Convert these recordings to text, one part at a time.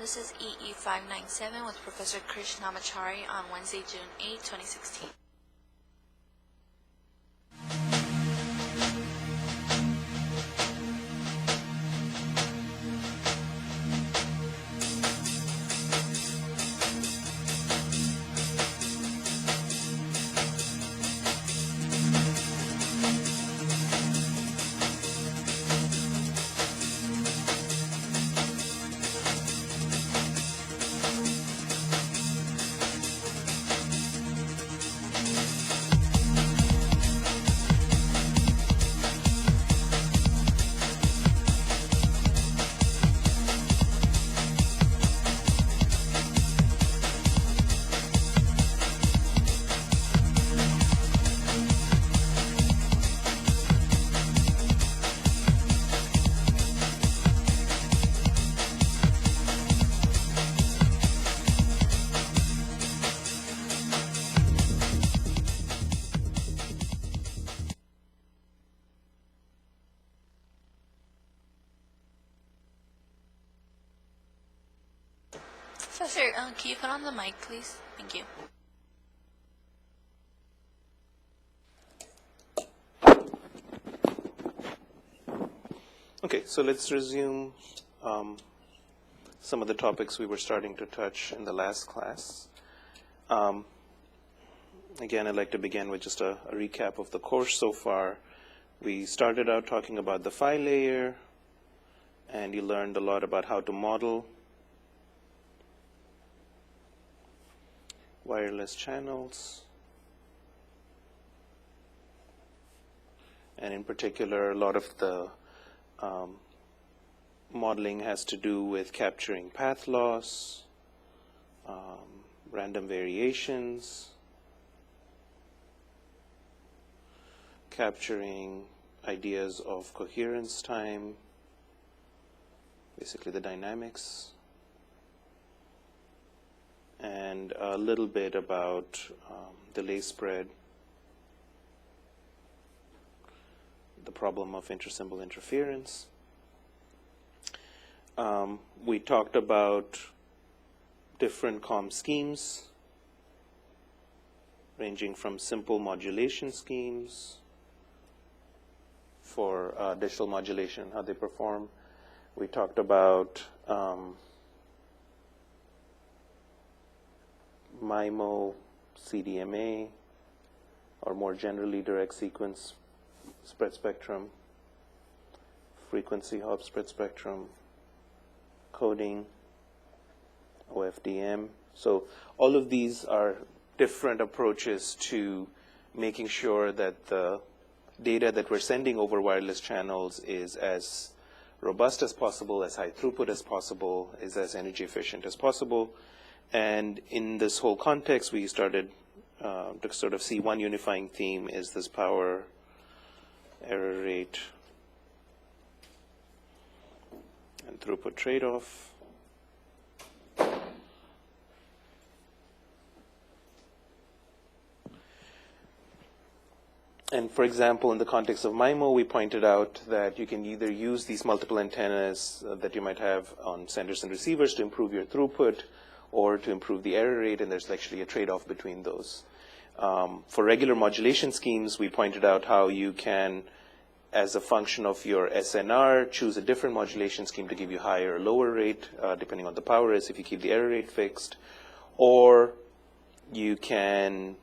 This is EE597 with Professor Krishnamachari on Wednesday, June 8, 2016. Professor, can you put on the mic, please? Thank you. Okay, so let's resume some of the topics we were starting to touch in the last class. Again, I'd like to begin with just a recap of the course so far. We started out talking about the phi layer, and you learned a lot about how to model wireless channels, and in particular, a lot of the modeling has to do with capturing path loss, random variations, capturing ideas of coherence time, basically the dynamics, and a little bit about delay spread, the problem of intersymbol interference. We talked about different COM schemes, ranging from simple modulation schemes for digital modulation, how they perform. We talked about MIMO, CDMA, or more generally direct sequence spread spectrum, frequency hop spread spectrum, coding, OFDM. So all of these are different approaches to making sure that the data that we're sending over wireless channels is as robust as possible, as high throughput as possible, is as energy efficient as possible. And in this whole context, we started to sort of see one unifying theme is this power, error rate, and throughput trade-off. And for example, in the context of MIMO, we pointed out that you can either use these multiple antennas that you might have on senders and receivers to improve your throughput, or to improve the error rate, and there's actually a trade-off between those. For regular modulation schemes, we pointed out how you can, as a function of your SNR, choose a different modulation scheme to give you higher or lower rate, depending on the power is, if you keep the error rate fixed. Or you can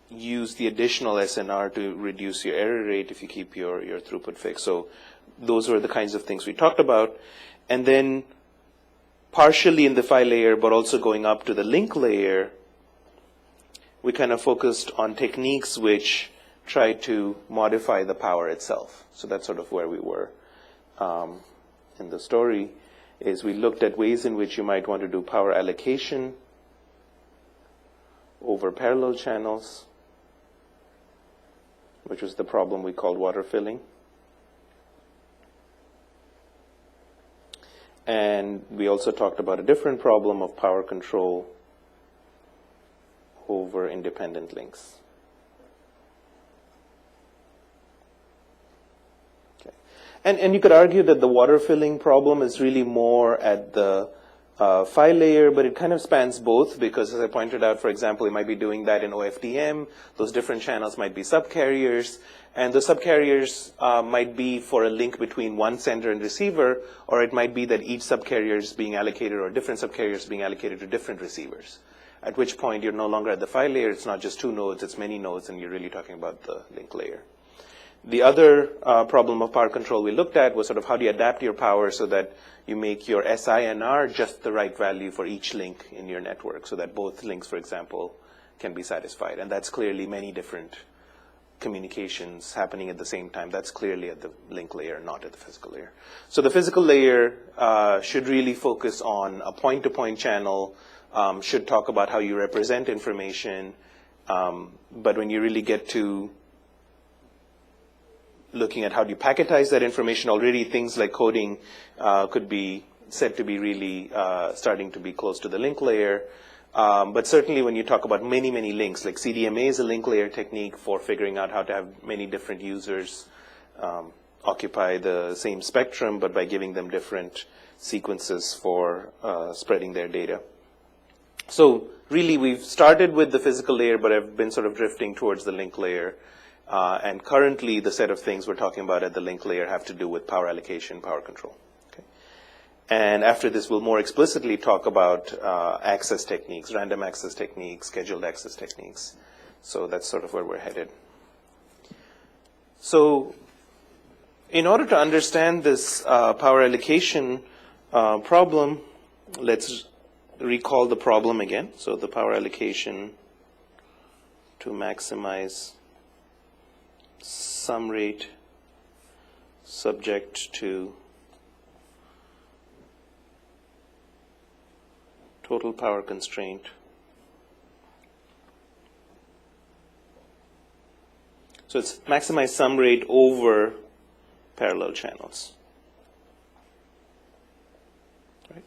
use the additional SNR to reduce your error rate if you keep your throughput fixed. So those were the kinds of things we talked about. And then partially in the phi layer, but also going up to the link layer, we kind of focused on techniques which try to modify the power itself. So that's sort of where we were in the story, is we looked at ways in which you might want to do power allocation over parallel channels, which was the problem we called water filling. And we also talked about a different problem of power control over independent links. Okay. And you could argue that the water filling problem is really more at the file layer, but it kind of spans both because, as I pointed out, for example, it might be doing that in OFDM. Those different channels might be subcarriers, and the subcarriers might be for a link between one sender and receiver, or it might be that each subcarrier is being allocated, or different subcarriers being allocated to different receivers, at which point you're no longer at the file layer. It's not just 2 nodes, it's many nodes, and you're really talking about the link layer. The other problem of power control we looked at was sort of how do you adapt your power so that you make your SI and R just the right value for each link in your network, so that both links, for example, can be satisfied. And that's clearly many different communications happening at the same time. That's clearly at the link layer, not at the physical layer. So the physical layer should really focus on a point-to-point channel, should talk about how you represent information, but when you really get to looking at how do you packetize that information, already things like coding could be said to be really starting to be close to the link layer. But certainly when you talk about many, many links, like CDMA is a link layer technique for figuring out how to have many different users occupy the same spectrum, but by giving them different sequences for spreading their data. So really we've started with the physical layer, but I've been sort of drifting towards the link layer. And currently, the set of things we're talking about at the link layer have to do with power allocation, power control. Okay? And after this, we'll more explicitly talk about access techniques, random access techniques, scheduled access techniques. So that's sort of where we're headed. So in order to understand this power allocation problem, let's recall the problem again. So the power allocation to maximize sum rate subject to total power constraint. So it's maximize sum rate over parallel channels. Right?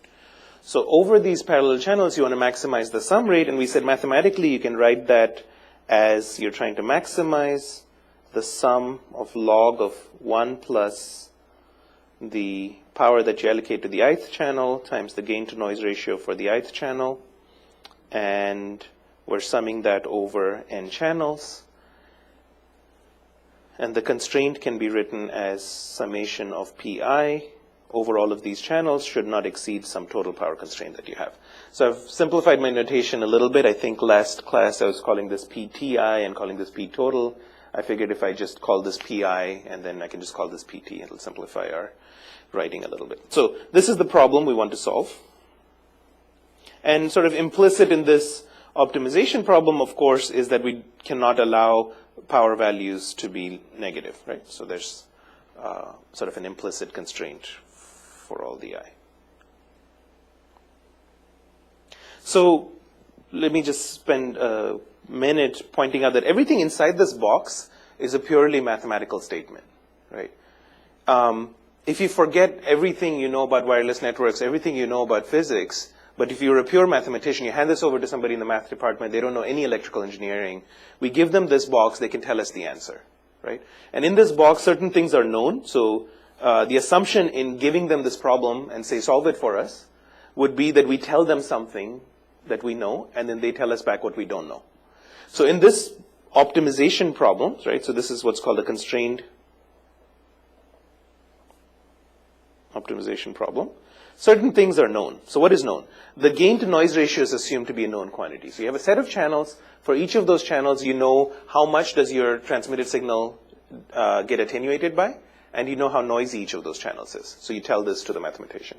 So over these parallel channels, you want to maximize the sum rate, and we said mathematically you can write that as you're trying to maximize the sum of log of 1 plus the power that you allocate to the ith channel times the gain to noise ratio for the ith channel, and we're summing that over n channels. And the constraint can be written as summation of pi over all of these channels should not exceed some total power constraint that you have. So I've simplified my notation a little bit. I think last class I was calling this PTI and calling this P total. I figured if I just call this PI and then I can just call this PT, it'll simplify our writing a little bit. So this is the problem we want to solve. And sort of implicit in this optimization problem, of course, is that we cannot allow power values to be negative, right? So there's sort of an implicit constraint for all the I. So let me just spend a minute pointing out that everything inside this box is a purely mathematical statement, right? If you forget everything you know about wireless networks, everything you know about physics, but if you're a pure mathematician, you hand this over to somebody in the math department, they don't know any electrical engineering, we give them this box, they can tell us the answer, right? And in this box, certain things are known. So the assumption in giving them this problem and say, solve it for us, would be that we tell them something that we know, and then they tell us back what we don't know. So in this optimization problem, right, so this is what's called a constrained optimization problem. Certain things are known. So what is known? The gain to noise ratio is assumed to be a known quantity. So you have a set of channels. For each of those channels, you know how much does your transmitted signal get attenuated by, and you know how noisy each of those channels is. So you tell this to the mathematician.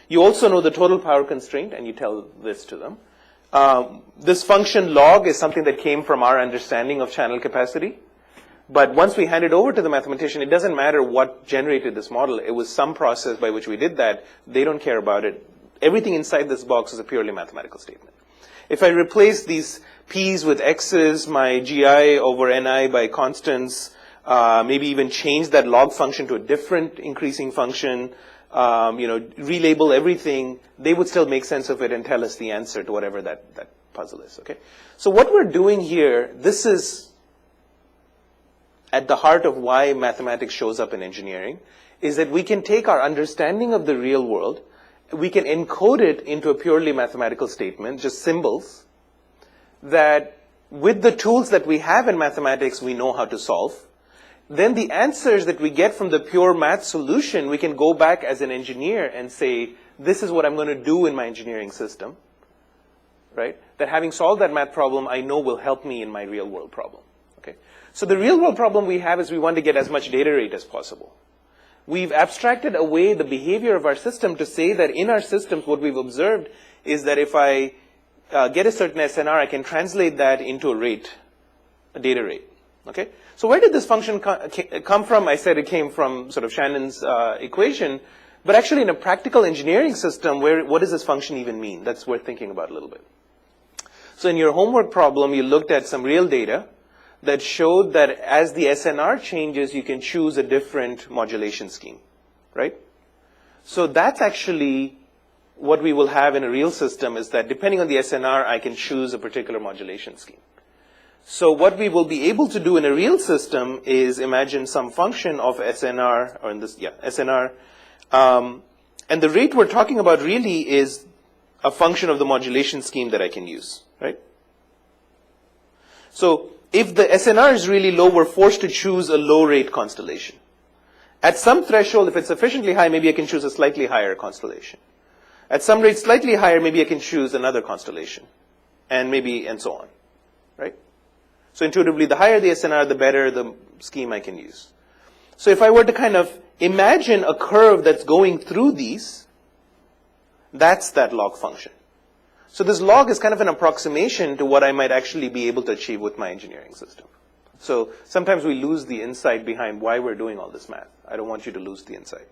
You also know the total power constraint, and you tell this to them. This function log is something that came from our understanding of channel capacity. But once we hand it over to the mathematician, it doesn't matter what generated this model. It was some process by which we did that. They don't care about it. Everything inside this box is a purely mathematical statement. If I replace these p's with x's, my gi over ni by constants, maybe even change that log function to a different increasing function, relabel everything, they would still make sense of it and tell us the answer to whatever that puzzle is, okay? So what we're doing here, this is at the heart of why mathematics shows up in engineering, is that we can take our understanding of the real world we can encode it into a purely mathematical statement, just symbols, that with the tools that we have in mathematics, we know how to solve. Then the answers that we get from the pure math solution, we can go back as an engineer and say, this is what I'm going to do in my engineering system, right? That having solved that math problem, I know will help me in my real world problem, okay? So the real world problem we have is we want to get as much data rate as possible. We've abstracted away the behavior of our system to say that in our systems, what we've observed is that if I get a certain SNR, I can translate that into a rate, a data rate, okay? So where did this function come from? I said it came from sort of Shannon's equation, but actually in a practical engineering system, what does this function even mean? That's worth thinking about a little bit. So in your homework problem, you looked at some real data that showed that as the SNR changes, you can choose a different modulation scheme, right? So that's actually what we will have in a real system, is that depending on the SNR, I can choose a particular modulation scheme. So what we will be able to do in a real system is imagine some function of SNR, or in this, SNR, and the rate we're talking about really is a function of the modulation scheme that I can use, right? So if the SNR is really low, we're forced to choose a low rate constellation. At some threshold, if it's sufficiently high, maybe I can choose a slightly higher constellation. At some rate slightly higher, maybe I can choose another constellation, and so on, right? So intuitively, the higher the SNR, the better the scheme I can use. So if I were to kind of imagine a curve that's going through these, that's that log function. So this log is kind of an approximation to what I might actually be able to achieve with my engineering system. So sometimes we lose the insight behind why we're doing all this math. I don't want you to lose the insight.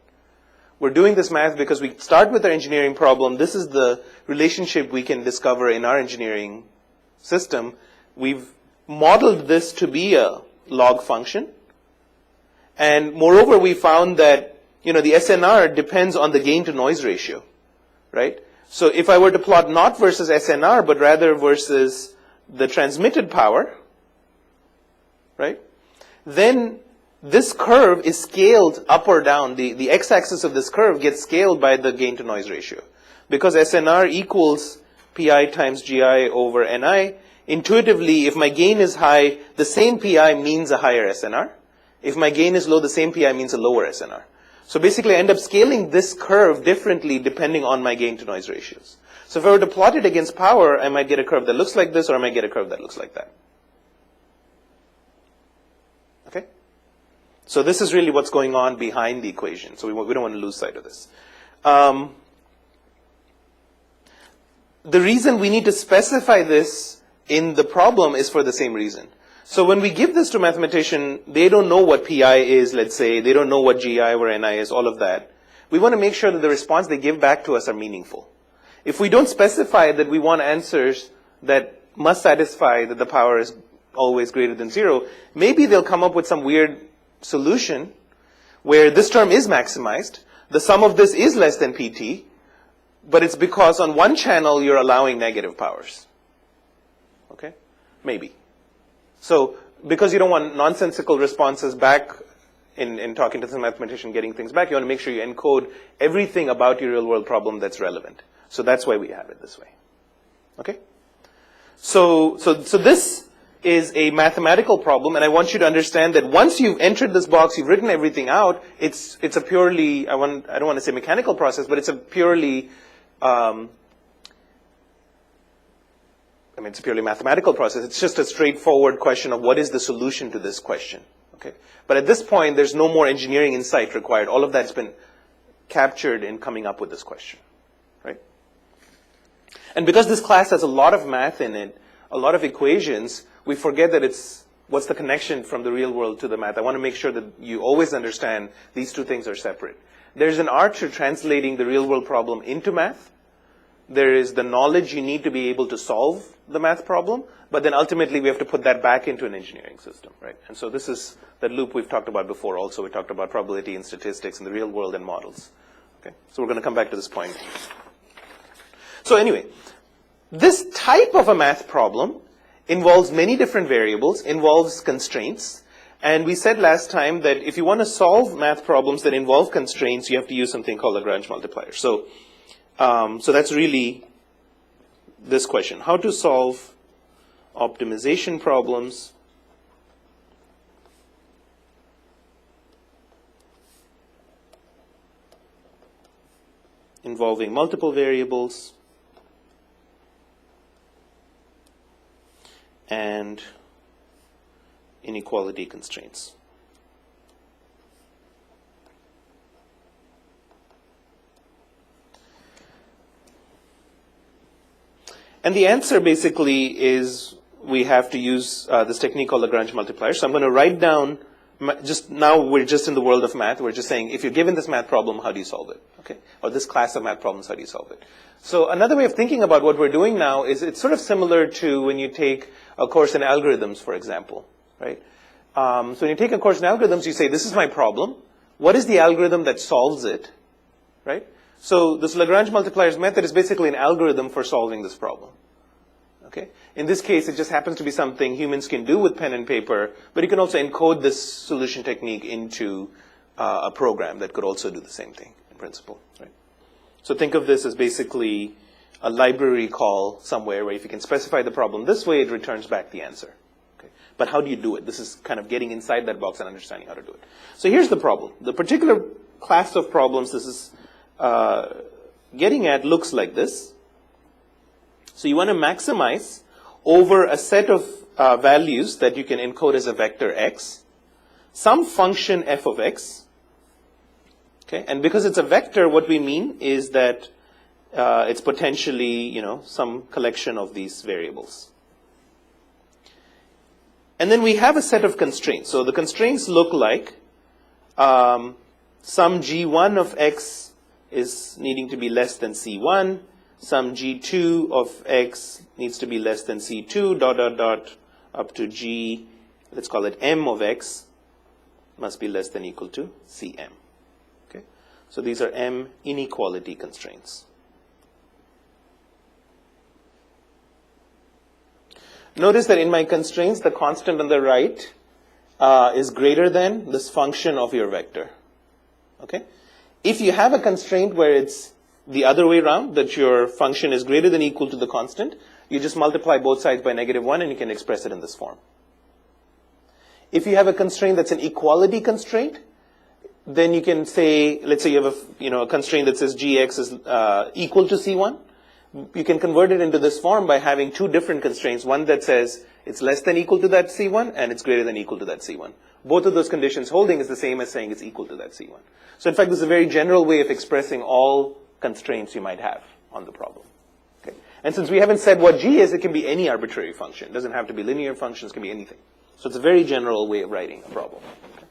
We're doing this math because we start with our engineering problem. This is the relationship we can discover in our engineering system. We've modeled this to be a log function. And moreover, we found that, the SNR depends on the gain to noise ratio, right? So if I were to plot not versus SNR, but rather versus the transmitted power, right? Then this curve is scaled up or down. The x-axis of this curve gets scaled by the gain to noise ratio. Because SNR equals pi times gi over ni, intuitively, if my gain is high, the same pi means a higher SNR. If my gain is low, the same pi means a lower SNR. So basically, I end up scaling this curve differently depending on my gain to noise ratios. So if I were to plot it against power, I might get a curve that looks like this, or I might get a curve that looks like that. Okay? So this is really what's going on behind the equation. So we don't want to lose sight of this. The reason we need to specify this in the problem is for the same reason. So when we give this to a mathematician, they don't know what pi is, let's say. They don't know what gi over ni is, all of that. We want to make sure that the response they give back to us are meaningful. If we don't specify that we want answers that must satisfy that the power is always greater than 0, maybe they'll come up with some weird solution where this term is maximized, the sum of this is less than pt, but it's because on one channel you're allowing negative powers. Okay? Maybe. So because you don't want nonsensical responses back in talking to some mathematician, getting things back, you want to make sure you encode everything about your real world problem that's relevant. So that's why we have it this way. Okay? So this is a mathematical problem, and I want you to understand that once you've entered this box, you've written everything out, it's a purely, I don't want to say mechanical process, but it's a purely it's a purely mathematical process. It's just a straightforward question of what is the solution to this question. Okay? But at this point, there's no more engineering insight required. All of that's been captured in coming up with this question. Right? And because this class has a lot of math in it, a lot of equations, we forget that what's the connection from the real world to the math. I want to make sure that you always understand these two things are separate. There's an art to translating the real world problem into math. There is the knowledge you need to be able to solve the math problem, but then ultimately we have to put that back into an engineering system, right? And so this is that loop we've talked about before also. We talked about probability and statistics in the real world and models. Okay, so we're going to come back to this point. So anyway, this type of a math problem involves many different variables, involves constraints, and we said last time that if you want to solve math problems that involve constraints, you have to use something called Lagrange multipliers. So So that's really this question: how to solve optimization problems involving multiple variables and inequality constraints. And the answer basically is we have to use this technique called Lagrange Multipliers. So I'm going to write down, just now we're just in the world of math. We're just saying, if you're given this math problem, how do you solve it? Okay? Or this class of math problems, how do you solve it? So another way of thinking about what we're doing now is it's sort of similar to when you take a course in algorithms, for example, right? So when you take a course in algorithms, you say, this is my problem. What is the algorithm that solves it, right? So this Lagrange multipliers method is basically an algorithm for solving this problem. Okay? In this case, it just happens to be something humans can do with pen and paper, but you can also encode this solution technique into a program that could also do the same thing in principle, right? So think of this as basically a library call somewhere where if you can specify the problem this way, it returns back the answer. Okay? But how do you do it? This is kind of getting inside that box and understanding how to do it. So here's the problem. The particular class of problems this is getting at looks like this. So you want to maximize over a set of values that you can encode as a vector x, some function f of x. Okay? And because it's a vector, what we mean is that it's potentially, some collection of these variables. And then we have a set of constraints. So the constraints look like some g1 of x is needing to be less than c1, some g2 of x needs to be less than c2, ... up to g, let's call it m of x, must be less than equal to cm. Okay? So these are m inequality constraints. Notice that in my constraints, the constant on the right is greater than this function of your vector. Okay? If you have a constraint where it's the other way around, that your function is greater than equal to the constant, you just multiply both sides by -1 and you can express it in this form. If you have a constraint that's an equality constraint, then you can say, let's say you have a constraint that says gx is equal to c1. You can convert it into this form by having two different constraints, one that says it's less than equal to that c1 and it's greater than equal to that c1. Both of those conditions holding is the same as saying it's equal to that c1. So in fact, this is a very general way of expressing all constraints you might have on the problem. Okay? And since we haven't said what g is, it can be any arbitrary function. It doesn't have to be linear functions, it can be anything. So it's a very general way of writing a problem. Okay?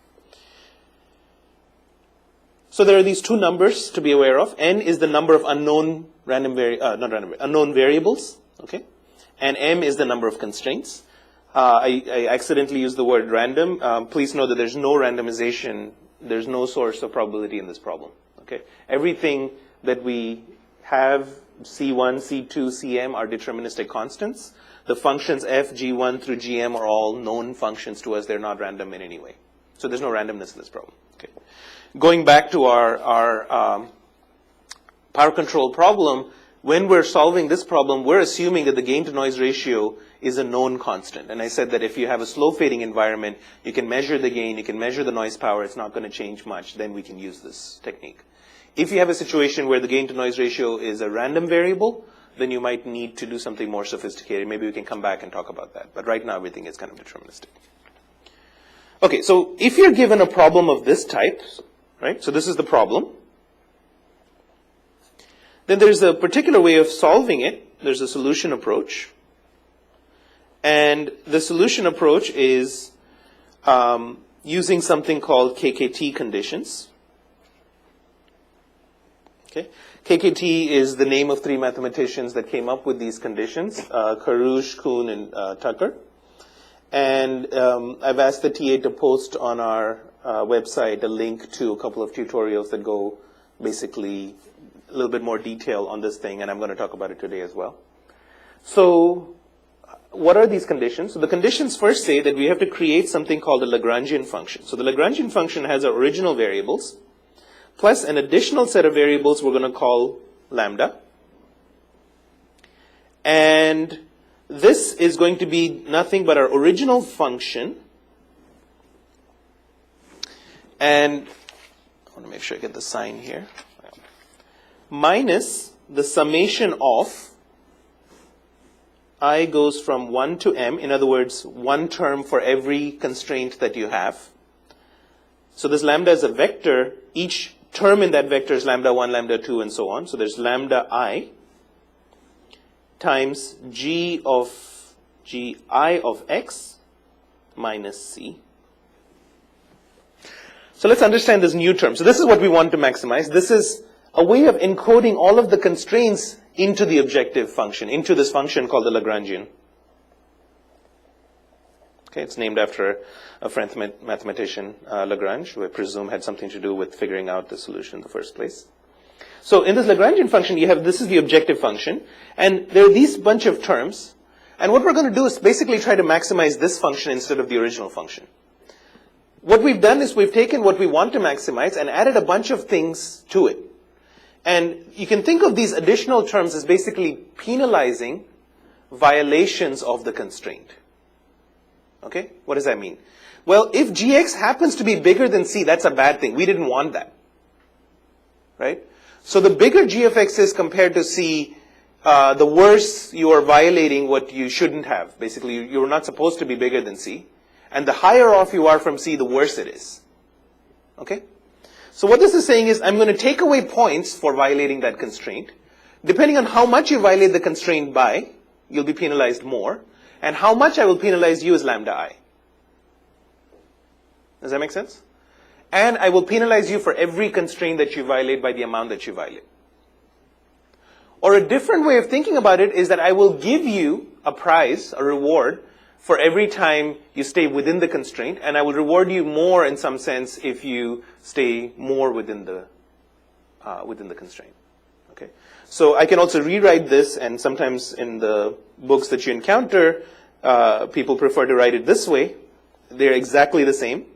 So there are these two numbers to be aware of. N is the number of unknown unknown variables. Okay? And m is the number of constraints. I accidentally used the word random. Please know that there's no randomization. There's no source of probability in this problem. Okay? Everything that we have, C1, C2, Cm, are deterministic constants. The functions f, g1 through gm are all known functions to us. They're not random in any way. So there's no randomness in this problem. Okay. Going back to our power control problem, when we're solving this problem, we're assuming that the gain to noise ratio is a known constant. And I said that if you have a slow fading environment, you can measure the gain, you can measure the noise power, it's not going to change much, then we can use this technique. If you have a situation where the gain to noise ratio is a random variable, then you might need to do something more sophisticated. Maybe we can come back and talk about that. But right now, everything is kind of deterministic. Okay, so if you're given a problem of this type, right, so this is the problem, then there's a particular way of solving it. There's a solution approach. And the solution approach is using something called Kkt conditions. Okay. Kkt is the name of three mathematicians that came up with these conditions, Karush, Kuhn, and Tucker. And I've asked the TA to post on our website a link to a couple of tutorials that go basically a little bit more detail on this thing, and I'm going to talk about it today as well. So what are these conditions? So the conditions first say that we have to create something called a Lagrangian function. So the Lagrangian function has our original variables, plus an additional set of variables we're going to call lambda. And this is going to be nothing but our original function. And I want to make sure I get the sign here. Minus the summation of I goes from 1 to m. In other words, one term for every constraint that you have. So this lambda is a vector. Each term in that vector is lambda 1, lambda 2, and so on. So there's lambda I times gi of x minus c. So let's understand this new term. So this is what we want to maximize. This is a way of encoding all of the constraints into the objective function, into this function called the Lagrangian. Okay, it's named after a French mathematician, Lagrange, who I presume had something to do with figuring out the solution in the first place. So in this Lagrangian function, you have, this is the objective function, and there are these bunch of terms, and what we're going to do is basically try to maximize this function instead of the original function. What we've done is we've taken what we want to maximize and added a bunch of things to it. And you can think of these additional terms as basically penalizing violations of the constraint. Okay? What does that mean? Well, if gx happens to be bigger than c, that's a bad thing. We didn't want that. Right? So the bigger g of x is compared to c, the worse you are violating what you shouldn't have. Basically, you're not supposed to be bigger than c. And the higher off you are from c, the worse it is. Okay? So what this is saying is I'm going to take away points for violating that constraint. Depending on how much you violate the constraint by, you'll be penalized more. And how much I will penalize you is lambda I. Does that make sense? And I will penalize you for every constraint that you violate by the amount that you violate. Or a different way of thinking about it is that I will give you a prize, a reward, for every time you stay within the constraint, and I will reward you more in some sense if you stay more within the constraint. Okay, so I can also rewrite this, and sometimes in the books that you encounter, people prefer to write it this way. They're exactly the same.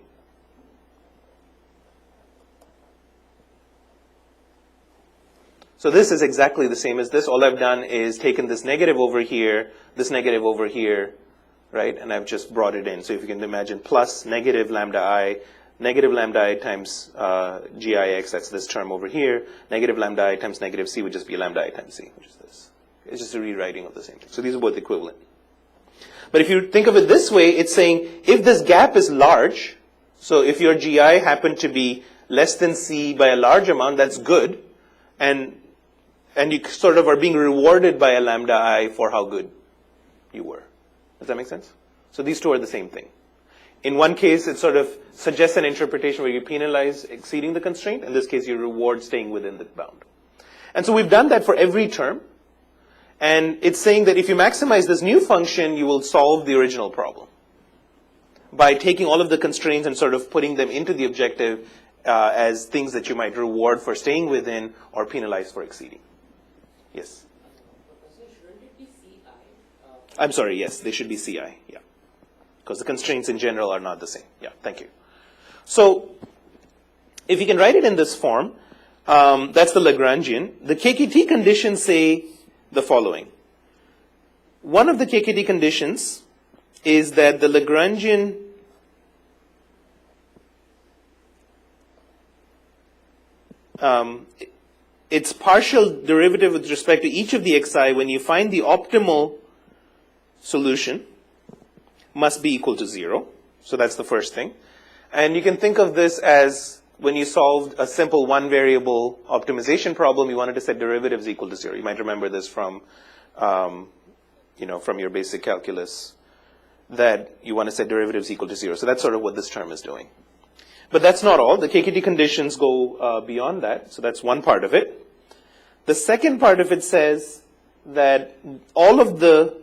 So this is exactly the same as this. All I've done is taken this negative over here, right? And I've just brought it in. So if you can imagine plus negative lambda I times gix, that's this term over here. Negative lambda I times negative c would just be lambda I times c, which is this. It's just a rewriting of the same thing. So these are both equivalent. But if you think of it this way, it's saying if this gap is large, so if your gi happened to be less than c by a large amount, that's good. And you sort of are being rewarded by a lambda I for how good you were. Does that make sense? So these two are the same thing. In one case, it sort of suggests an interpretation where you penalize exceeding the constraint. In this case, you reward staying within the bound. And so we've done that for every term. And it's saying that if you maximize this new function, you will solve the original problem by taking all of the constraints and sort of putting them into the objective as things that you might reward for staying within or penalize for exceeding. Yes? Shouldn't it be CI? I'm sorry, yes, they should be CI, yeah. Because the constraints in general are not the same. Yeah, thank you. So if you can write it in this form, that's the Lagrangian. The Kkt conditions say the following. One of the Kkt conditions is that the Lagrangian its partial derivative with respect to each of the xi, when you find the optimal solution, must be equal to 0. So that's the first thing. And you can think of this as when you solved a simple one-variable optimization problem, you wanted to set derivatives equal to 0. You might remember this from, from your basic calculus, that you want to set derivatives equal to 0. So that's sort of what this term is doing. But that's not all. The Kkt conditions go beyond that. So that's one part of it. The second part of it says that all of the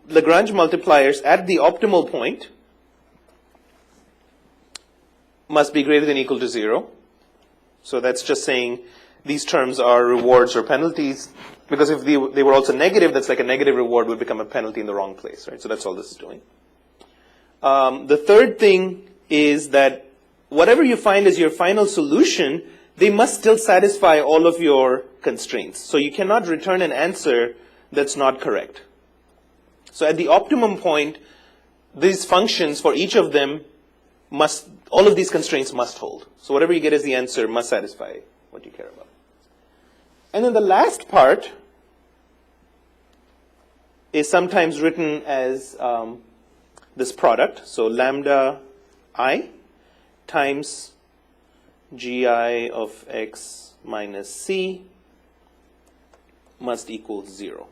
Lagrange multipliers at the optimal point must be greater than or equal to 0. So that's just saying these terms are rewards or penalties. Because if they were also negative, that's like a negative reward would become a penalty in the wrong place, right? So that's all this is doing. The third thing is that whatever you find as your final solution, they must still satisfy all of your constraints. So you cannot return an answer that's not correct. So at the optimum point, these functions, for each of them, all of these constraints must hold. So whatever you get as the answer must satisfy what you care about. And then the last part is sometimes written as this product. So lambda I times gi of x minus c must equal 0.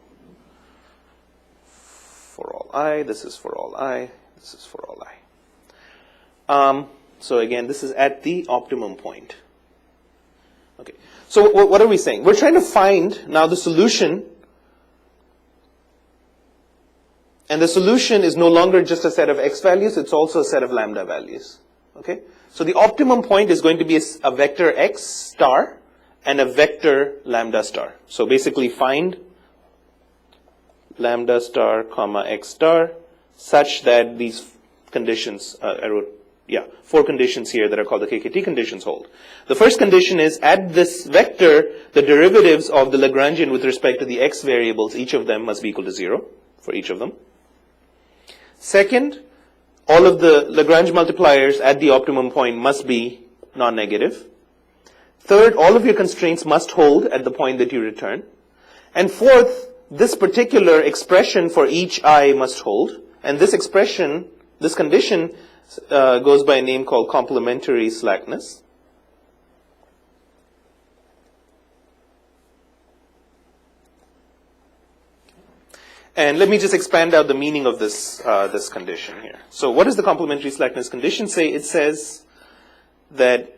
For all I, this is for all I, this is for all I. So again, this is at the optimum point. Okay. So what are we saying? We're trying to find now the solution. And the solution is no longer just a set of x values, it's also a set of lambda values. Okay? So the optimum point is going to be a vector x star and a vector lambda star. So basically find lambda star comma x star such that these conditions, I wrote, 4 conditions here that are called the Kkt conditions hold. The first condition is at this vector, the derivatives of the Lagrangian with respect to the x variables, each of them must be equal to 0 for each of them. Second, all of the Lagrange multipliers at the optimum point must be non-negative. Third, all of your constraints must hold at the point that you return. And fourth, this particular expression for each I must hold. And this expression, this condition, goes by a name called complementary slackness. And let me just expand out the meaning of this this condition here. So what does the complementary slackness condition say? It says that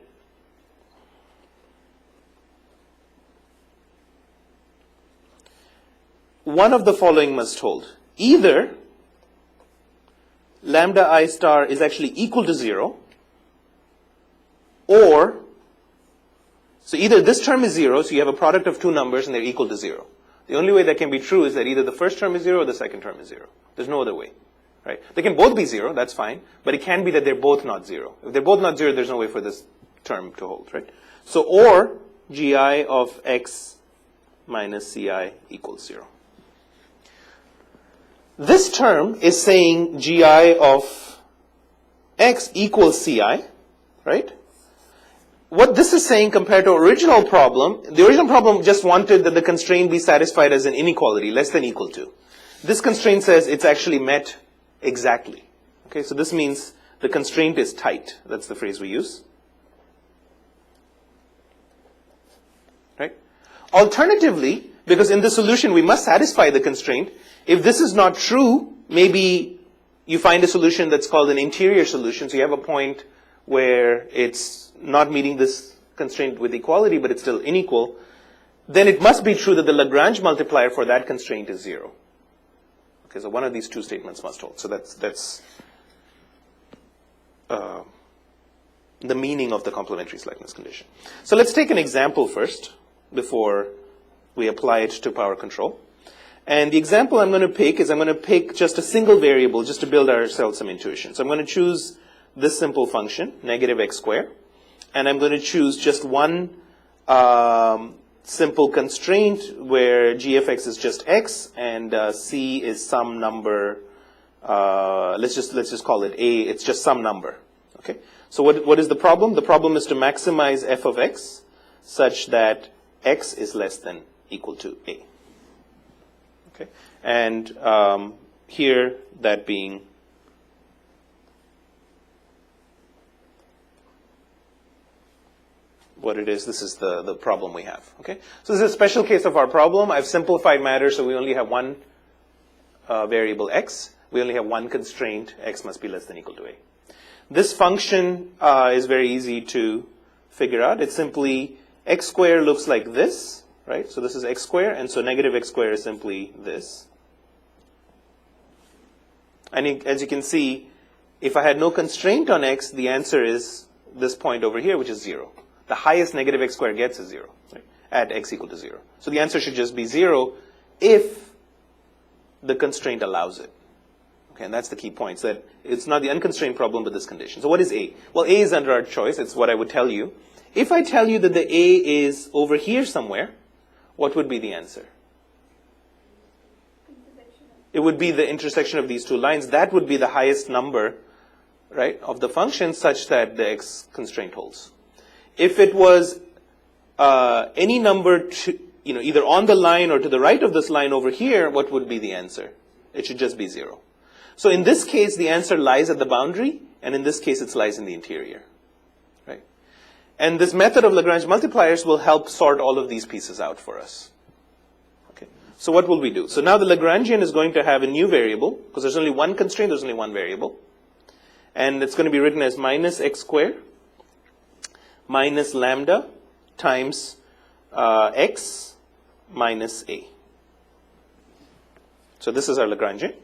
one of the following must hold. Either lambda I star is actually equal to 0, or, so either this term is 0, so you have a product of two numbers and they're equal to 0. The only way that can be true is that either the first term is 0 or the second term is 0. There's no other way, right? They can both be 0, that's fine, but it can be that they're both not 0. If they're both not 0, there's no way for this term to hold, right? So, or gi of x minus ci equals 0. This term is saying gi of x equals ci, right? What this is saying compared to original problem, the original problem just wanted that the constraint be satisfied as an inequality, less than equal to. This constraint says it's actually met exactly. Okay, so this means the constraint is tight. That's the phrase we use. Right? Alternatively, because in the solution we must satisfy the constraint, if this is not true, maybe you find a solution that's called an interior solution. So you have a point where it's not meeting this constraint with equality, but it's still unequal. Then it must be true that the Lagrange multiplier for that constraint is 0. Okay, so one of these two statements must hold. So that's the meaning of the complementary slackness condition. So let's take an example first before we apply it to power control. And the example I'm going to pick is I'm going to pick just a single variable just to build ourselves some intuition. So I'm going to choose this simple function, negative x squared. And I'm going to choose just one simple constraint where g of x is just x and c is some number. Let's just call it a. It's just some number. Okay. So what is the problem? The problem is to maximize f of x such that x is less than equal to a. Okay. And here that being what it is, this is the problem we have. Okay, so this is a special case of our problem. I've simplified matters, so we only have one variable x. We only have one constraint, x must be less than equal to a. This function is very easy to figure out. It's simply x squared looks like this, right? So this is x squared, and so negative x squared is simply this. And as you can see, if I had no constraint on x, the answer is this point over here, which is 0. The highest negative x squared gets is 0, right, at x equal to 0. So the answer should just be 0 if the constraint allows it. Okay, and that's the key point, that it's not the unconstrained problem, but this condition. So what is a? Well, a is under our choice. It's what I would tell you. If I tell you that the A is over here somewhere, what would be the answer? It would be the intersection of these two lines. That would be the highest number, right, of the function such that the X constraint holds. If it was any number either on the line or to the right of this line over here, what would be the answer? It should just be 0. So in this case, the answer lies at the boundary, and in this case, it lies in the interior, right? And this method of Lagrange multipliers will help sort all of these pieces out for us. Okay. So what will we do? So now the Lagrangian is going to have a new variable, because there's only one constraint, there's only one variable. And it's going to be written as minus x squared minus lambda times x minus a. So this is our Lagrangian.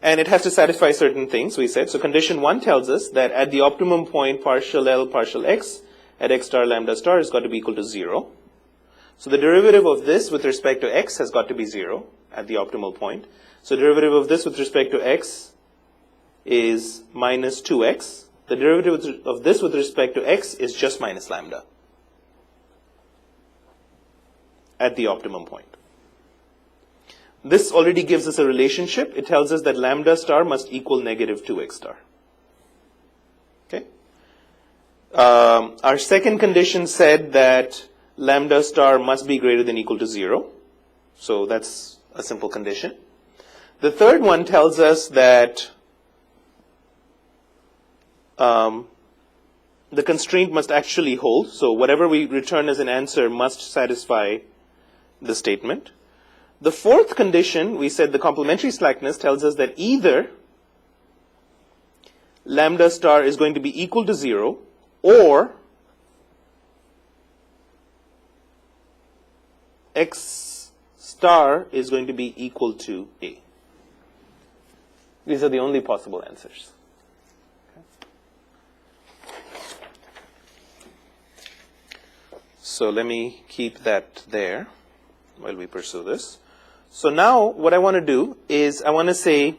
And it has to satisfy certain things, we said. So condition 1 tells us that at the optimum point, partial L partial x at x star lambda star has got to be equal to 0. So the derivative of this with respect to x has got to be 0 at the optimal point. So derivative of this with respect to x is minus 2x. The derivative of this with respect to x is just minus lambda at the optimum point. This already gives us a relationship. It tells us that lambda star must equal negative 2x star. Okay. Our second condition said that lambda star must be greater than or equal to 0. So that's a simple condition. The third one tells us that the constraint must actually hold. So whatever we return as an answer must satisfy the statement. The fourth condition, we said the complementary slackness, tells us that either lambda star is going to be equal to 0 or x star is going to be equal to a. These are the only possible answers. So let me keep that there while we pursue this. So now what I want to do is I want to say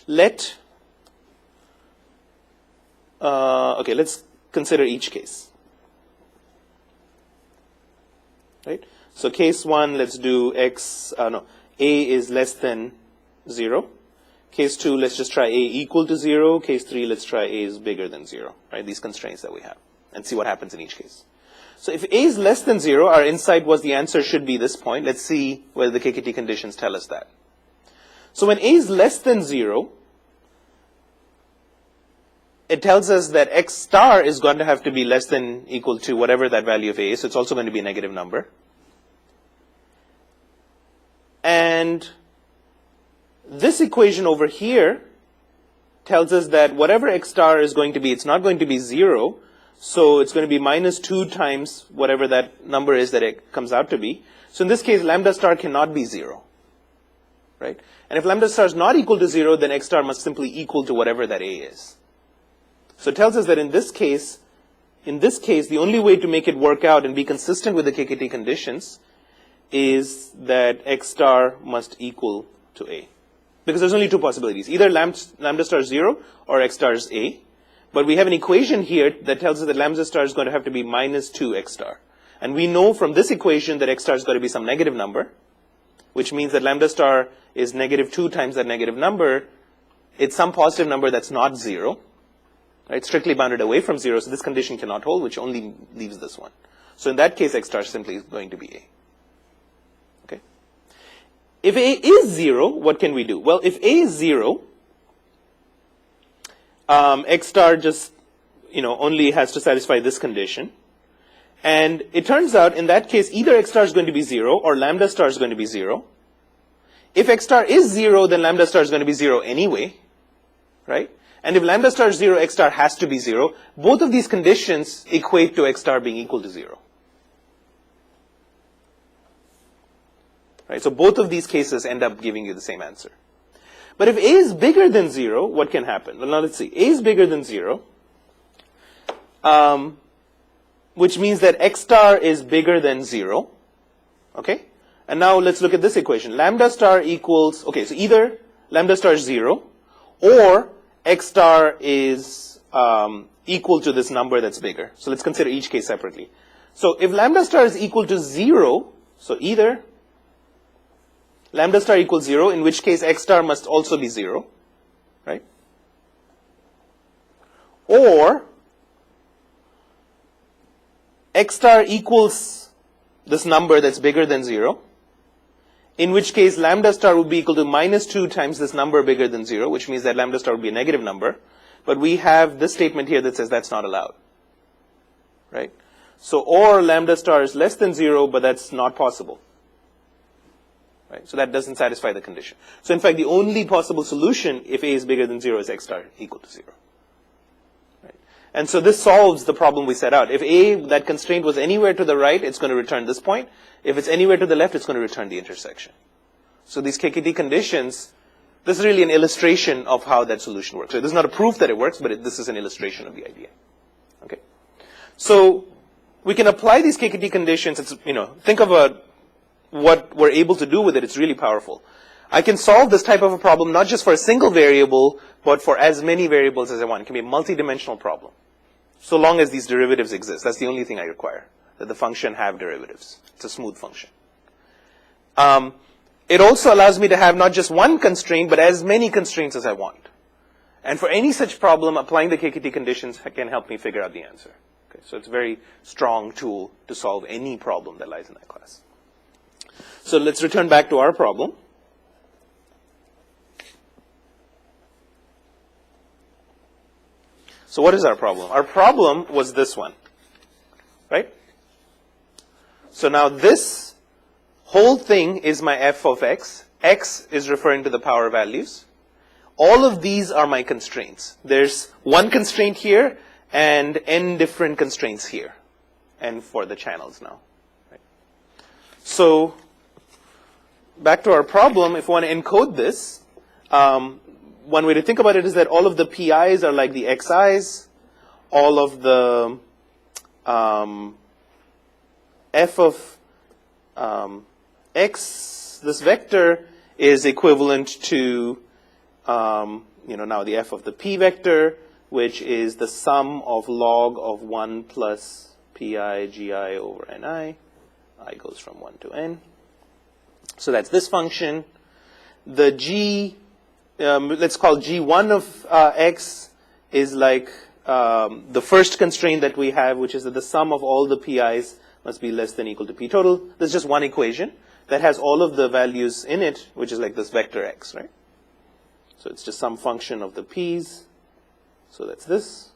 let's consider each case. Right? So case 1, let's do a is less than 0. Case 2, let's just try a equal to 0. Case 3, let's try a is bigger than 0. Right? These constraints that we have, and see what happens in each case. So if a is less than 0, our insight was the answer should be this point. Let's see whether the Kkt conditions tell us that. So when a is less than 0, it tells us that x star is going to have to be less than or equal to whatever that value of a is. So it's also going to be a negative number. And this equation over here tells us that whatever x star is going to be, it's not going to be 0. So it's going to be minus 2 times whatever that number is that it comes out to be. So in this case, lambda star cannot be 0. Right? And if lambda star is not equal to 0, then x star must simply equal to whatever that a is. So it tells us that in this case, the only way to make it work out and be consistent with the Kkt conditions is that x star must equal to a. Because there's only two possibilities. Either lambda star is 0 or x star is a. But we have an equation here that tells us that lambda star is going to have to be minus 2 x star. And we know from this equation that x star is going to be some negative number, which means that lambda star is negative 2 times that negative number. It's some positive number that's not 0. Right? Strictly bounded away from 0, so this condition cannot hold, which only leaves this one. So in that case, x star simply is going to be a. Okay? If a is 0, what can we do? Well, if a is 0, x star just, only has to satisfy this condition. And it turns out, in that case, either x star is going to be 0 or lambda star is going to be 0. If x star is 0, then lambda star is going to be 0 anyway. Right? And if lambda star is 0, x star has to be 0. Both of these conditions equate to x star being equal to 0. Right? So both of these cases end up giving you the same answer. But if a is bigger than 0, what can happen? Well, now let's see. A is bigger than 0, which means that x star is bigger than 0. Okay? And now let's look at this equation. Lambda star equals, okay, so either lambda star is 0 or x star is equal to this number that's bigger. So let's consider each case separately. So if lambda star is equal to 0, so either lambda star equals 0, in which case x star must also be 0, right? Or x star equals this number that's bigger than 0, in which case lambda star would be equal to minus 2 times this number bigger than 0, which means that lambda star would be a negative number. But we have this statement here that says that's not allowed, right? So, or lambda star is less than 0, but that's not possible, right? So that doesn't satisfy the condition. So in fact, the only possible solution if a is bigger than 0 is x star equal to 0. Right? And so this solves the problem we set out. If a, that constraint was anywhere to the right, it's going to return this point. If it's anywhere to the left, it's going to return the intersection. So these Kkt conditions, this is really an illustration of how that solution works. So this is not a proof that it works, but this is an illustration of the idea. Okay. So we can apply these Kkt conditions. It's, think of what we're able to do with it. It's really powerful. I can solve this type of a problem not just for a single variable, but for as many variables as I want. It can be a multi-dimensional problem, so long as these derivatives exist. That's the only thing I require, that the function have derivatives. It's a smooth function. It also allows me to have not just one constraint, but as many constraints as I want. And for any such problem, applying the Kkt conditions can help me figure out the answer. Okay, so it's a very strong tool to solve any problem that lies in that class. So let's return back to our problem. So what is our problem? Our problem was this one, right? So now this whole thing is my f of x. X is referring to the power values. All of these are my constraints. There's one constraint here and n different constraints here, and for the channels now. Right? So back to our problem, if we want to encode this, one way to think about it is that all of the pi's are like the xi's. All of the f of x, this vector, is equivalent to, now the f of the p vector, which is the sum of log of 1 plus pi gi over ni. I goes from 1 to n. So that's this function. The g, let's call g1 of x, is like the first constraint that we have, which is that the sum of all the pi's must be less than or equal to p total. There's just one equation that has all of the values in it, which is like this vector x, right? So it's just some function of the p's. So that's this.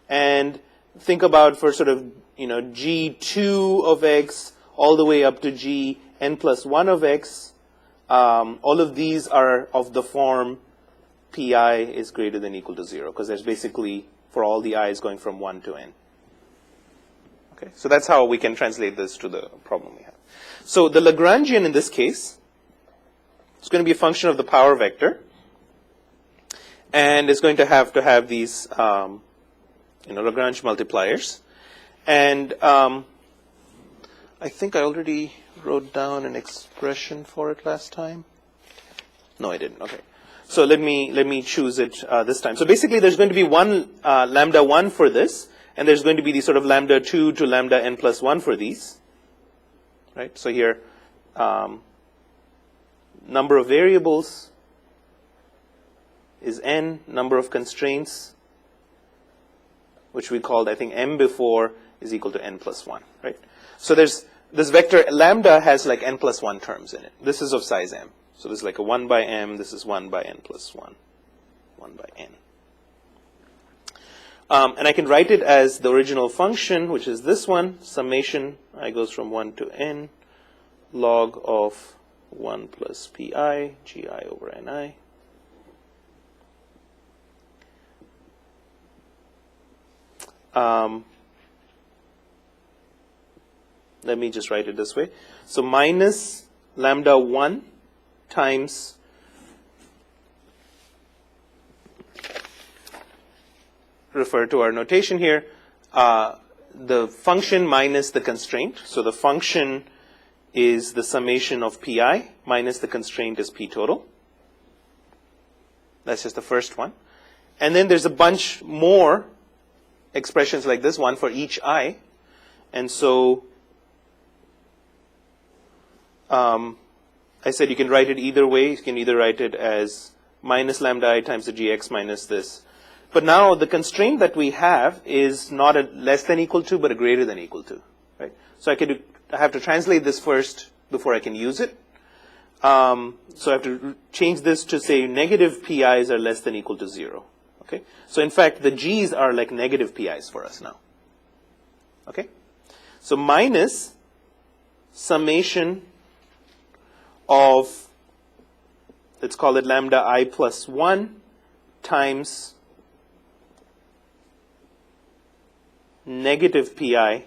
And think about for sort of, g2 of x all the way up to gn plus 1 of x. All of these are of the form pi is greater than or equal to 0, because there's basically, for all the i's, going from 1 to n. Okay, so that's how we can translate this to the problem we have. So the Lagrangian in this case is going to be a function of the power vector, and it's going to have these Lagrange multipliers. And I think I already wrote down an expression for it last time. No, I didn't. Okay. So let me choose it this time. So basically, there's going to be one lambda 1 for this, and there's going to be the sort of lambda 2 to lambda n plus 1 for these. Right. So here, number of variables is n, number of constraints, which we called, I think, m before, is equal to n plus 1. Right. So there's this vector lambda has like n plus 1 terms in it. This is of size m. So this is like a 1 by m. This is 1 by n plus 1. 1 by n. And I can write it as the original function, which is this one, summation I goes from 1 to n, log of 1 plus pi gi over ni. Let me just write it this way. So minus lambda 1 times refer to our notation here, the function minus the constraint. So the function is the summation of pi minus the constraint is p total. That's just the first one. And then there's a bunch more expressions like this, one for each I. And so I said you can write it either way. You can either write it as minus lambda I times the gx minus this. But now the constraint that we have is not a less than equal to, but a greater than equal to. Right? So I have to translate this first before I can use it. So I have to change this to say negative pi's are less than equal to 0. Okay? So in fact, the g's are like negative pi's for us now. Okay? So minus summation of, let's call it lambda I plus 1 times negative pi,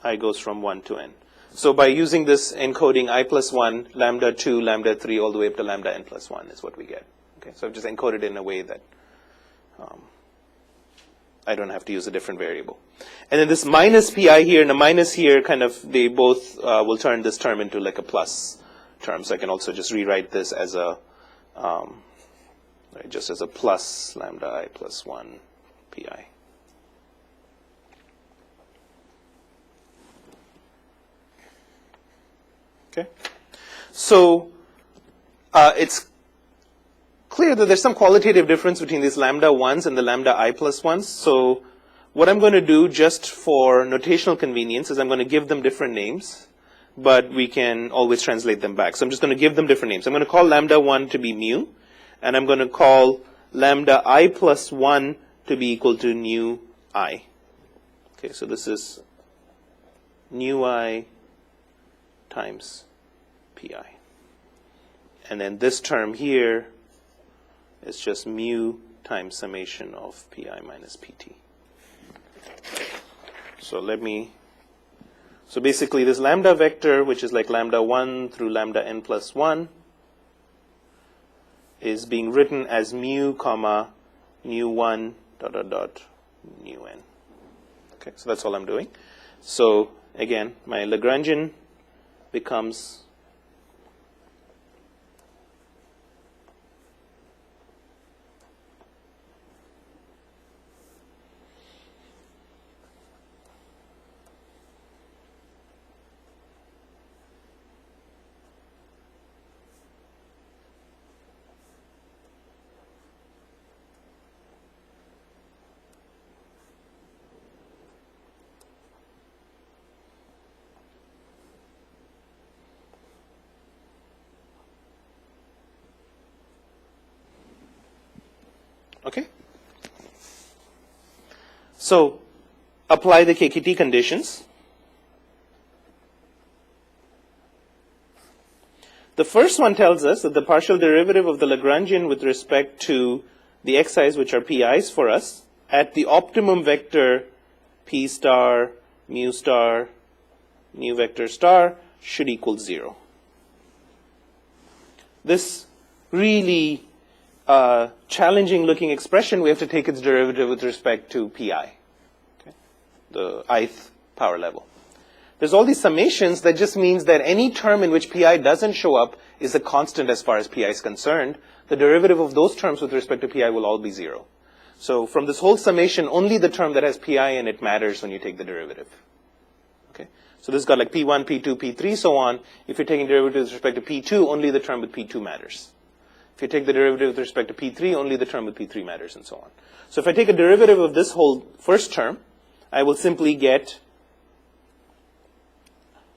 I goes from 1 to n. So by using this encoding I plus 1, lambda 2, lambda 3, all the way up to lambda n plus 1 is what we get. Okay, so I've just encoded in a way that I don't have to use a different variable. And then this minus pi here and a minus here, kind of, they both will turn this term into like a plus term. So I can also just rewrite this as a, just as a plus lambda I plus 1 pi. Okay, so it's clear that there's some qualitative difference between these lambda 1s and the lambda I plus 1s. So what I'm going to do just for notational convenience is I'm going to give them different names, but we can always translate them back. So I'm just going to give them different names. I'm going to call lambda 1 to be mu, and I'm going to call lambda I plus 1 to be equal to nu I. Okay, so this is nu I times pi. And then this term here is just mu times summation of pi minus pt. So so basically this lambda vector, which is like lambda 1 through lambda n plus 1, is being written as mu comma nu 1 dot dot dot nu n. Okay, so that's all I'm doing. So again, my Lagrangian becomes okay. So apply the Kkt conditions. The first one tells us that the partial derivative of the Lagrangian with respect to the xi's, which are pi's for us, at the optimum vector p star, mu star, nu vector star should equal 0. This really challenging looking expression, we have to take its derivative with respect to pi, okay, the ith power level. There's all these summations that just means that any term in which pi doesn't show up is a constant as far as pi is concerned. The derivative of those terms with respect to pi will all be 0. So from this whole summation, only the term that has pi in it matters when you take the derivative. Okay, so this has got like p1, p2, p3, so on. If you're taking derivative with respect to p2, only the term with p2 matters. If you take the derivative with respect to p3, only the term with p3 matters, and so on. So if I take a derivative of this whole first term, I will simply get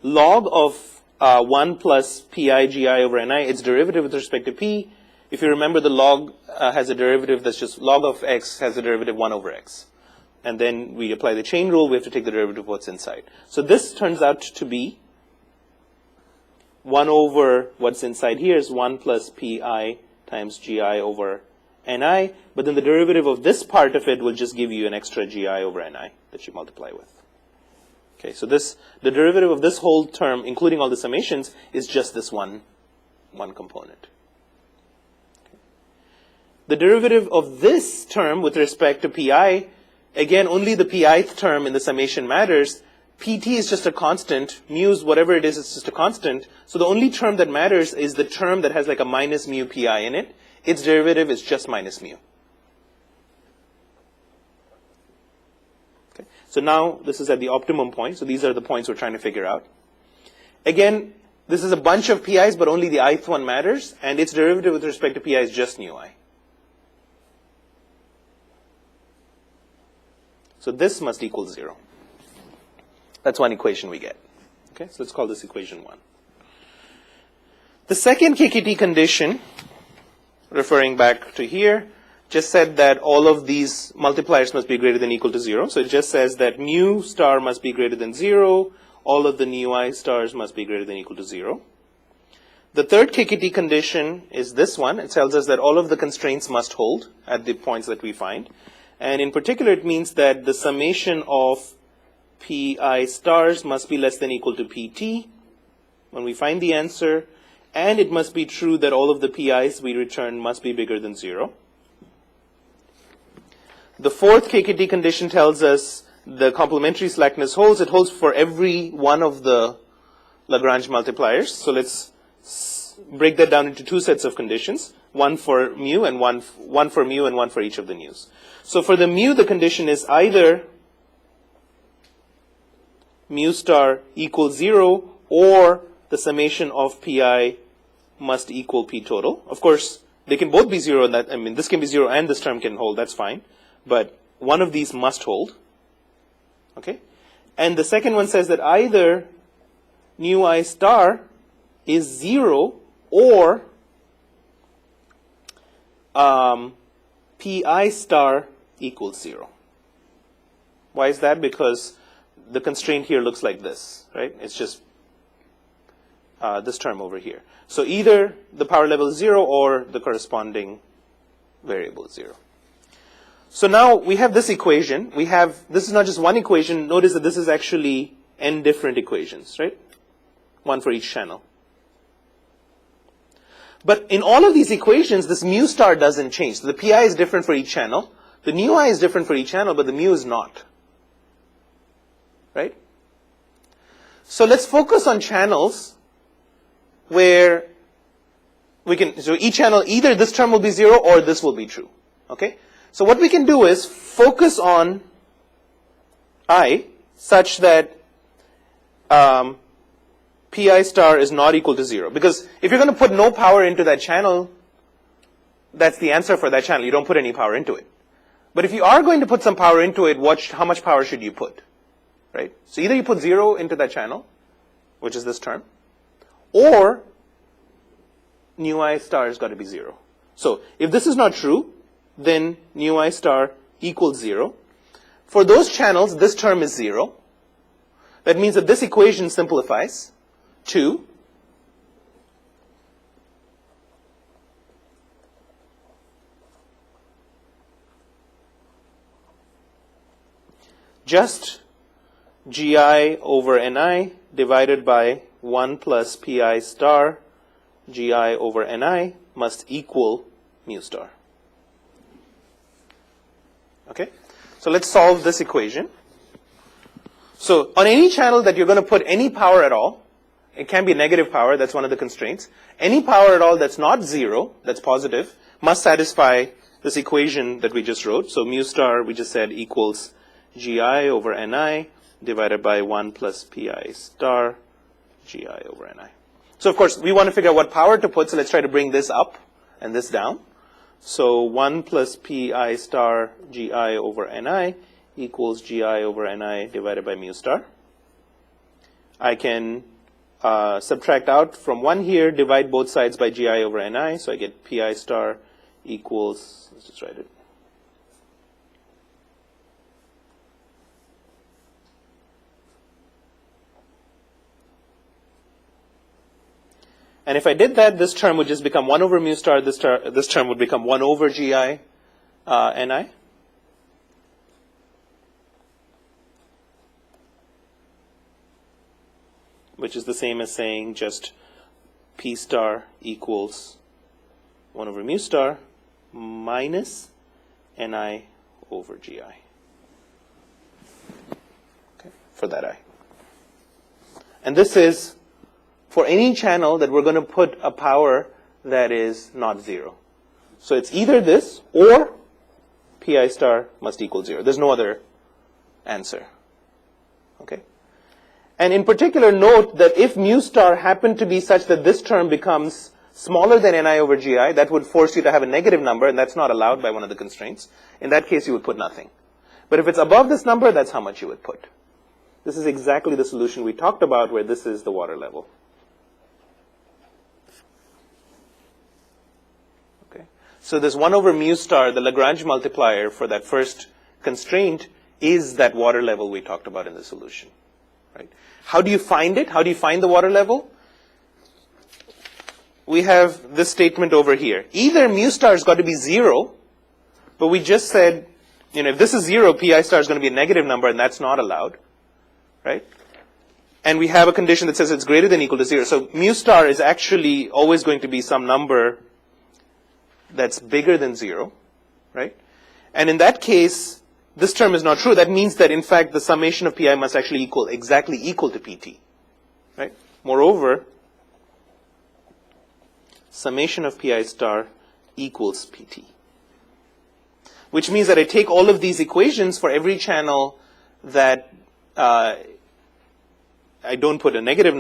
log of 1 plus pi gi over ni, its derivative with respect to p. If you remember, the log has a derivative that's just log of x has a derivative 1 over x. And then we apply the chain rule, we have to take the derivative of what's inside. So this turns out to be 1 over what's inside here is 1 plus pi times gi over ni, but then the derivative of this part of it will just give you an extra gi over ni that you multiply with. Okay, so the derivative of this whole term, including all the summations, is just this one component. Okay. The derivative of this term with respect to pi, again, only the pi'th term in the summation matters. PT is just a constant, mu is whatever it is, it's just a constant. So the only term that matters is the term that has like a minus mu pi in it. Its derivative is just minus mu. Okay. So now this is at the optimum point. So these are the points we're trying to figure out. Again, this is a bunch of pi's, but only the ith one matters, and its derivative with respect to pi is just nu I. So this must equal 0. That's one equation we get. Okay, so let's call this equation 1. The second KKT condition, referring back to here, just said that all of these multipliers must be greater than or equal to 0. So it just says that mu star must be greater than 0. All of the nu I stars must be greater than or equal to 0. The third KKT condition is this one. It tells us that all of the constraints must hold at the points that we find. And in particular, it means that the summation of pi stars must be less than or equal to pt when we find the answer. And it must be true that all of the pi's we return must be bigger than 0. The fourth KKT condition tells us the complementary slackness holds. It holds for every one of the Lagrange multipliers. So let's break that down into two sets of conditions, one for mu and one for mu and one for each of the nus. So for the mu, the condition is either mu star equals 0 or the summation of pi must equal p total. Of course, they can both be 0. And that, I mean, this can be 0 and this term can hold. That's fine. But one of these must hold. Okay? And the second one says that either nu I star is 0 or pi star equals 0. Why is that? Because the constraint here looks like this, right? It's just this term over here. So either the power level is 0 or the corresponding variable is 0. So now we have this equation. This is not just one equation. Notice that this is actually n different equations, right? One for each channel. But in all of these equations, this mu star doesn't change. So the pi is different for each channel. The nu I is different for each channel, but the mu is not. Right? So let's focus on channels where we can, so each channel, either this term will be 0 or this will be true. Okay? So what we can do is focus on I such that pi star is not equal to 0. Because if you're going to put no power into that channel, that's the answer for that channel. You don't put any power into it. But if you are going to put some power into it, how much power should you put? Right? So either you put 0 into that channel, which is this term, or nu I star has got to be 0. So if this is not true, then nu I star equals 0. For those channels, this term is 0. That means that this equation simplifies to just gi over ni divided by 1 plus pi star gi over ni must equal mu star. Okay? So let's solve this equation. So on any channel that you're going to put any power at all, it can be negative power, that's one of the constraints. Any power at all that's not 0, that's positive, must satisfy this equation that we just wrote. So mu star, we just said, equals gi over ni divided by 1 plus pi star gi over ni. So of course, we want to figure out what power to put, so let's try to bring this up and this down. So 1 plus pi star gi over ni equals gi over ni divided by mu star. I can subtract out from 1 here, divide both sides by gi over ni, so I get pi star equals, let's just write it. And if I did that, this term would just become 1 over mu star, this term would become 1 over gi ni. Which is the same as saying just p star equals 1 over mu star minus ni over gi. Okay, for that I. And this is for any channel that we're going to put a power that is not 0. So it's either this or pi star must equal 0. There's no other answer. Okay? And in particular, note that if mu star happened to be such that this term becomes smaller than ni over gi, that would force you to have a negative number, and that's not allowed by one of the constraints. In that case, you would put nothing. But if it's above this number, that's how much you would put. This is exactly the solution we talked about, where this is the water level. Okay. So this 1 over mu star, the Lagrange multiplier for that first constraint, is that water level we talked about in the solution. Right? How do you find it? How do you find the water level? We have this statement over here. Either mu star has got to be 0, but we just said, if this is 0, pi star is going to be a negative number, and that's not allowed. Right? And we have a condition that says it's greater than or equal to 0. So mu star is actually always going to be some number that's bigger than 0. Right? And in that case, this term is not true. That means that, in fact, the summation of pi must actually exactly equal to pt. Right? Moreover, summation of pi star equals pt. Which means that I take all of these equations for every channel that I don't put a negative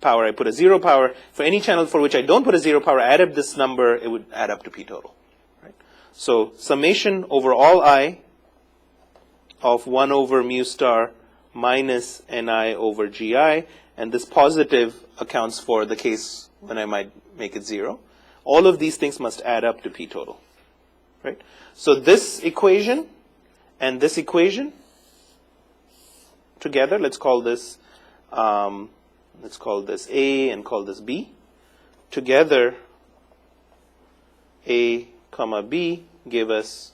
power, I put a 0 power. For any channel for which I don't put a 0 power, add up this number, it would add up to p total. Right? So summation over all I of 1 over mu star minus ni over gi, and this positive accounts for the case when I might make it 0. All of these things must add up to p total. Right? So this equation and this equation together, let's call this A and call this B. Together, A comma B give us,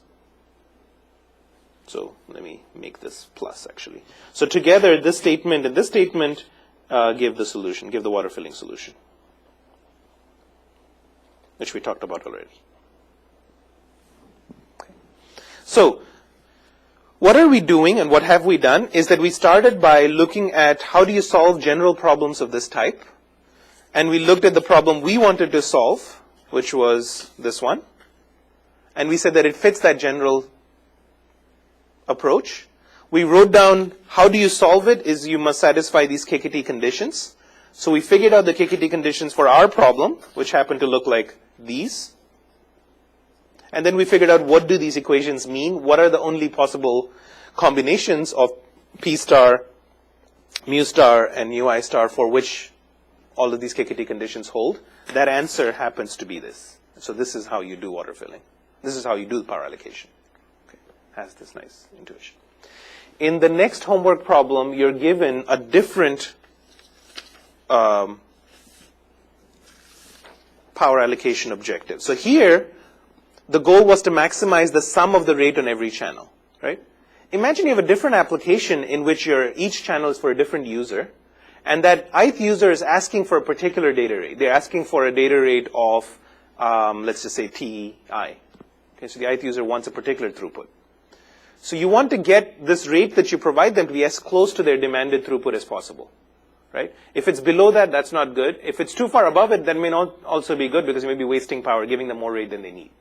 so let me make this plus actually. So together, this statement and this statement give the solution, give the water filling solution, which we talked about already. Okay. So what are we doing and what have we done is that we started by looking at how do you solve general problems of this type. And we looked at the problem we wanted to solve, which was this one. And we said that it fits that general approach. We wrote down how do you solve it is you must satisfy these Kkt conditions. So we figured out the Kkt conditions for our problem, which happened to look like these. And then we figured out what do these equations mean, what are the only possible combinations of p star, mu star, and ui star for which all of these Kkt conditions hold. That answer happens to be this. So this is how you do water filling. This is how you do power allocation. Okay. Has this nice intuition. In the next homework problem, you're given a different power allocation objective. So here, the goal was to maximize the sum of the rate on every channel, right? Imagine you have a different application in which each channel is for a different user, and that ith user is asking for a particular data rate. They're asking for a data rate of, let's just say TI. Okay, so the ith user wants a particular throughput. So you want to get this rate that you provide them to be as close to their demanded throughput as possible, right? If it's below that, that's not good. If it's too far above it, that may not also be good because you may be wasting power, giving them more rate than they need,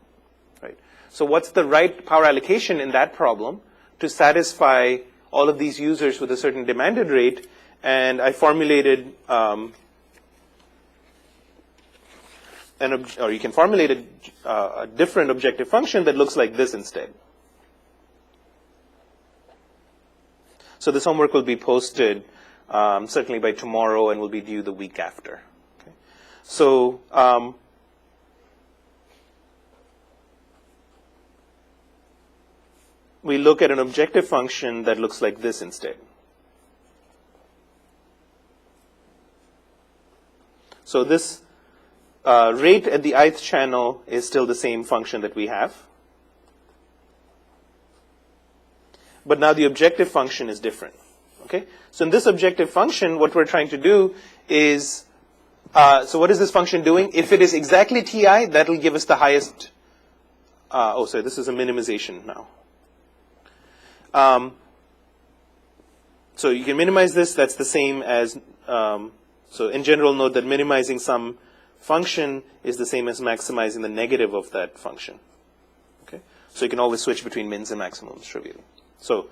right? So what's the right power allocation in that problem to satisfy all of these users with a certain demanded rate? And I formulated, or you can formulate a different objective function that looks like this instead. So this homework will be posted certainly by tomorrow and will be due the week after. Okay. So we look at an objective function that looks like this instead. So this rate at the ith channel is still the same function that we have. But now the objective function is different. Okay? So in this objective function, what we're trying to do is, so what is this function doing? If it is exactly ti, that will give us the highest, this is a minimization now. So you can minimize this. That's the same as, so in general, note that minimizing some function is the same as maximizing the negative of that function. Okay? So you can always switch between mins and maximums trivially. So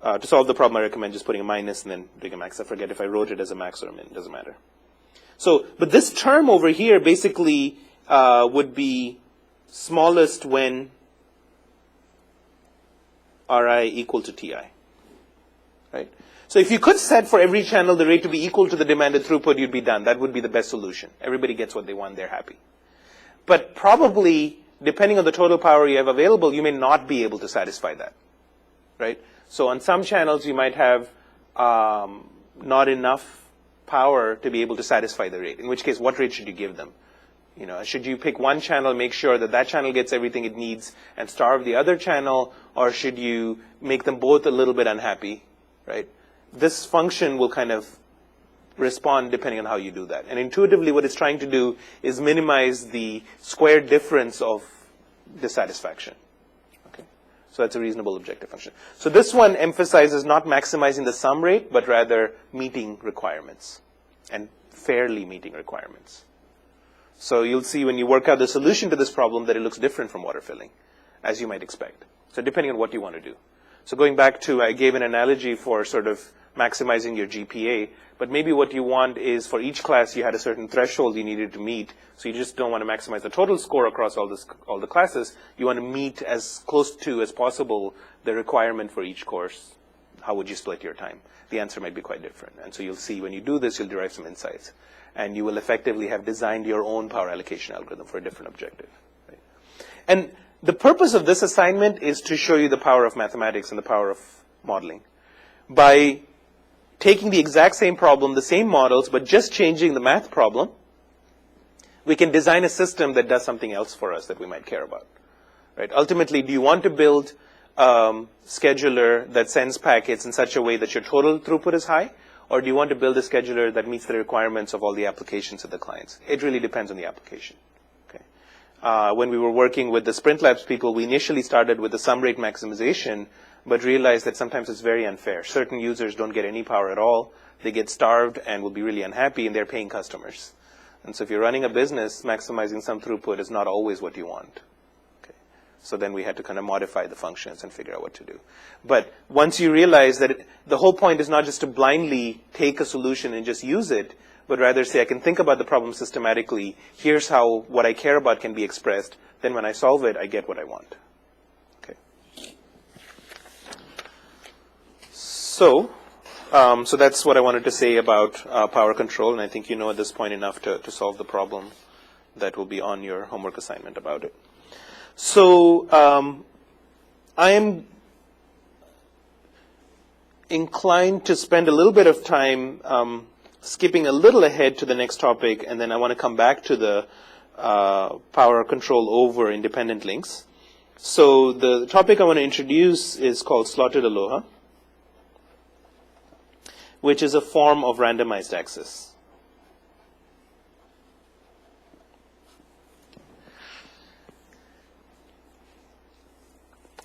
to solve the problem, I recommend just putting a minus and then doing a max. I forget if I wrote it as a max or a min. It doesn't matter. So, but this term over here basically would be smallest when Ri equal to Ti. Right? So if you could set for every channel the rate to be equal to the demanded throughput, you'd be done. That would be the best solution. Everybody gets what they want, they're happy. But probably, depending on the total power you have available, you may not be able to satisfy that. Right? So on some channels, you might have not enough power to be able to satisfy the rate, in which case, what rate should you give them? You know, should you pick one channel, make sure that that channel gets everything it needs and starve the other channel, or should you make them both a little bit unhappy, right? This function will kind of respond depending on how you do that. And intuitively, what it's trying to do is minimize the square difference of dissatisfaction. Okay? So that's a reasonable objective function. So this one emphasizes not maximizing the sum rate, but rather meeting requirements and fairly meeting requirements. So you'll see when you work out the solution to this problem that it looks different from water filling, as you might expect. So depending on what you want to do. So going back to, I gave an analogy for sort of maximizing your GPA, but maybe what you want is for each class you had a certain threshold you needed to meet, so you just don't want to maximize the total score across all the classes. You want to meet as close to as possible the requirement for each course. How would you split your time? The answer might be quite different. And so you'll see when you do this, you'll derive some insights. And you will effectively have designed your own power allocation algorithm for a different objective. Right? And the purpose of this assignment is to show you the power of mathematics and the power of modeling. By taking the exact same problem, the same models, but just changing the math problem, we can design a system that does something else for us that we might care about. Right? Ultimately, do you want to build a scheduler that sends packets in such a way that your total throughput is high? Or do you want to build a scheduler that meets the requirements of all the applications of the clients? It really depends on the application. Okay. When we were working with the Sprint Labs people, we initially started with the sum rate maximization, but realized that sometimes it's very unfair. Certain users don't get any power at all. They get starved and will be really unhappy, and they're paying customers. And so if you're running a business, maximizing some throughput is not always what you want. Okay. So then we had to kind of modify the functions and figure out what to do. But once you realize that the whole point is not just to blindly take a solution and just use it, but rather say, I can think about the problem systematically. Here's how what I care about can be expressed. Then when I solve it, I get what I want. So that's what I wanted to say about power control, and I think you know at this point enough to solve the problem that will be on your homework assignment about it. So I am inclined to spend a little bit of time skipping a little ahead to the next topic, and then I want to come back to the power control over independent links. So the topic I want to introduce is called Slotted Aloha, which is a form of randomized access.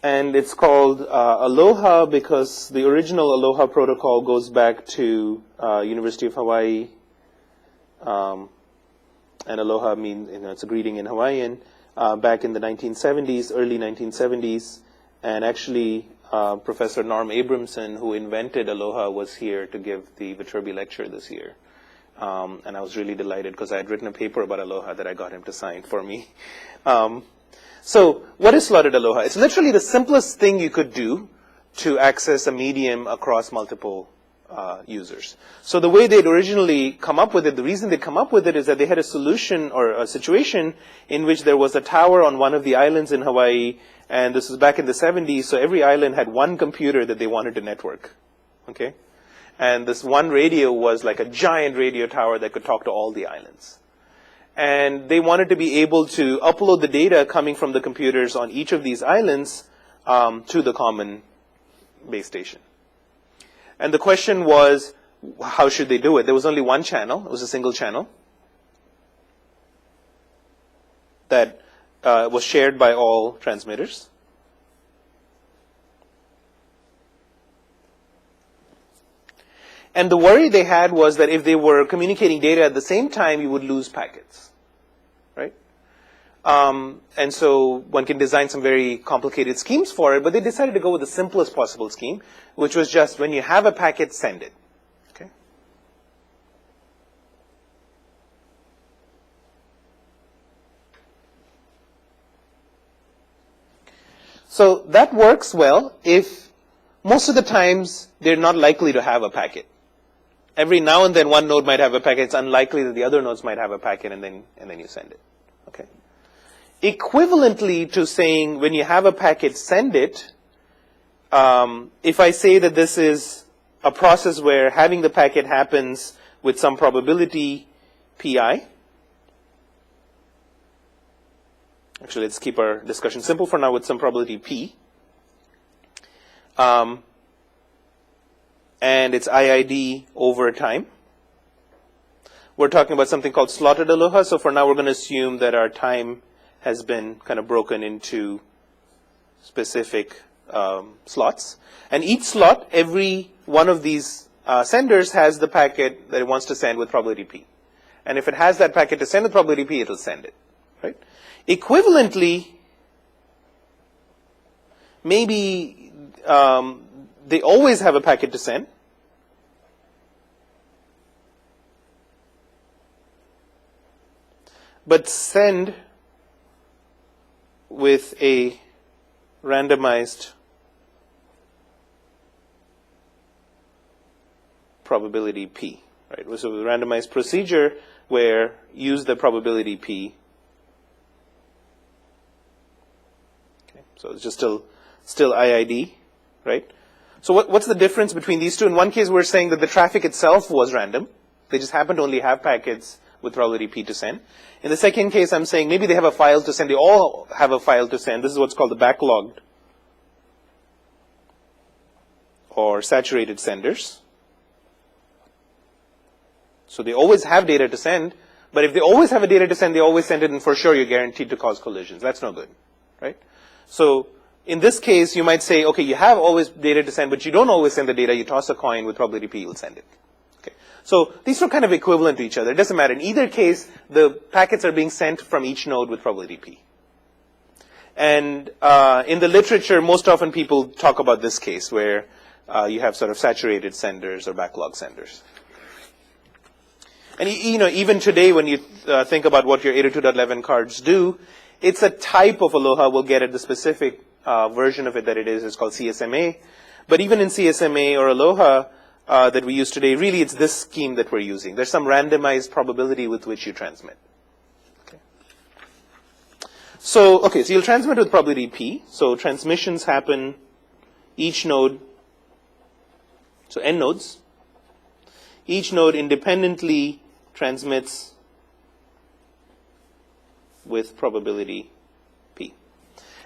And it's called Aloha because the original Aloha protocol goes back to University of Hawaii. And Aloha means, it's a greeting in Hawaiian, back in the 1970s, early 1970s. And actually, Professor Norm Abramson, who invented Aloha, was here to give the Viterbi lecture this year. And I was really delighted because I had written a paper about Aloha that I got him to sign for me. So what is Slotted Aloha? It's literally the simplest thing you could do to access a medium across multiple users. So the way they'd originally come up with it, the reason they come up with it is that they had a solution or a situation in which there was a tower on one of the islands in Hawaii, and this was back in the 70s, so every island had one computer that they wanted to network. Okay? And this one radio was like a giant radio tower that could talk to all the islands. And they wanted to be able to upload the data coming from the computers on each of these islands to the common base station. And the question was, how should they do it? There was only one channel. It was a single channel that was shared by all transmitters. And the worry they had was that if they were communicating data at the same time, you would lose packets, right? And so one can design some very complicated schemes for it, but they decided to go with the simplest possible scheme, which was just when you have a packet, send it. Okay. So that works well if most of the times they're not likely to have a packet. Every now and then one node might have a packet. It's unlikely that the other nodes might have a packet, and then you send it. Okay. Equivalently to saying when you have a packet, send it. If I say that this is a process where having the packet happens with some probability pi. Actually, let's keep our discussion simple for now with some probability p. And it's IID over time. We're talking about something called Slotted Aloha. So for now, we're going to assume that our time has been kind of broken into specific slots. And each slot, every one of these senders has the packet that it wants to send with probability p. And if it has that packet to send with probability p, it'll send it. Right? Equivalently, maybe they always have a packet to send. But send with a randomized probability p, right? So a randomized procedure where use the probability p. Okay, so it's just still IID, right? So what's the difference between these two? In one case, we're saying that the traffic itself was random. They just happen to only have packets with probability p to send. In the second case, I'm saying maybe they have a file to send. They all have a file to send. This is what's called the backlogged or saturated senders. So they always have data to send, but if they always have a data to send, they always send it, and for sure you're guaranteed to cause collisions. That's no good, right? So in this case, you might say, okay, you have always data to send, but you don't always send the data. You toss a coin with probability p, you'll send it. Okay. So these are kind of equivalent to each other. It doesn't matter. In either case, the packets are being sent from each node with probability p. And in the literature, most often people talk about this case where you have sort of saturated senders or backlog senders. And even today, when you think about what your 802.11 cards do, it's a type of Aloha. We'll get at the specific version of it that it is. It's called CSMA. But even in CSMA or Aloha that we use today, really it's this scheme that we're using. There's some randomized probability with which you transmit. Okay. So you'll transmit with probability p. So transmissions happen each node. So n nodes. Each node independently transmits with probability p.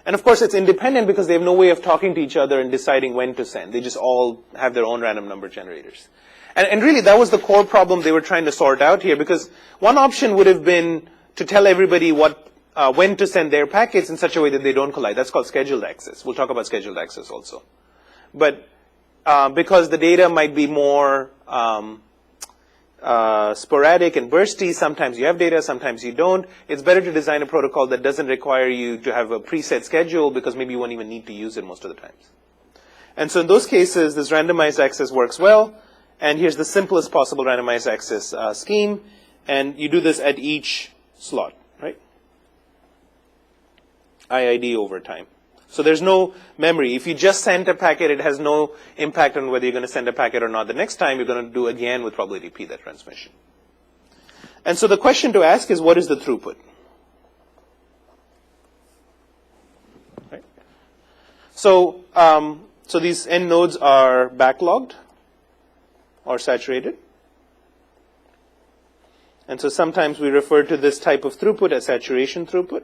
And of course, it's independent because they have no way of talking to each other and deciding when to send. They just all have their own random number generators. And really, that was the core problem they were trying to sort out here, because one option would have been to tell everybody when to send their packets in such a way that they don't collide. That's called scheduled access. We'll talk about scheduled access also. But because the data might be more sporadic and bursty, sometimes you have data, sometimes you don't. It's better to design a protocol that doesn't require you to have a preset schedule, because maybe you won't even need to use it most of the times. And so in those cases, this randomized access works well. And here's the simplest possible randomized access scheme. And you do this at each slot, right? IID over time. So there's no memory. If you just send a packet, it has no impact on whether you're going to send a packet or not. The next time, you're going to do again with probability p that transmission. And so the question to ask is, what is the throughput? Right? So these n nodes are backlogged or saturated. And so sometimes we refer to this type of throughput as saturation throughput.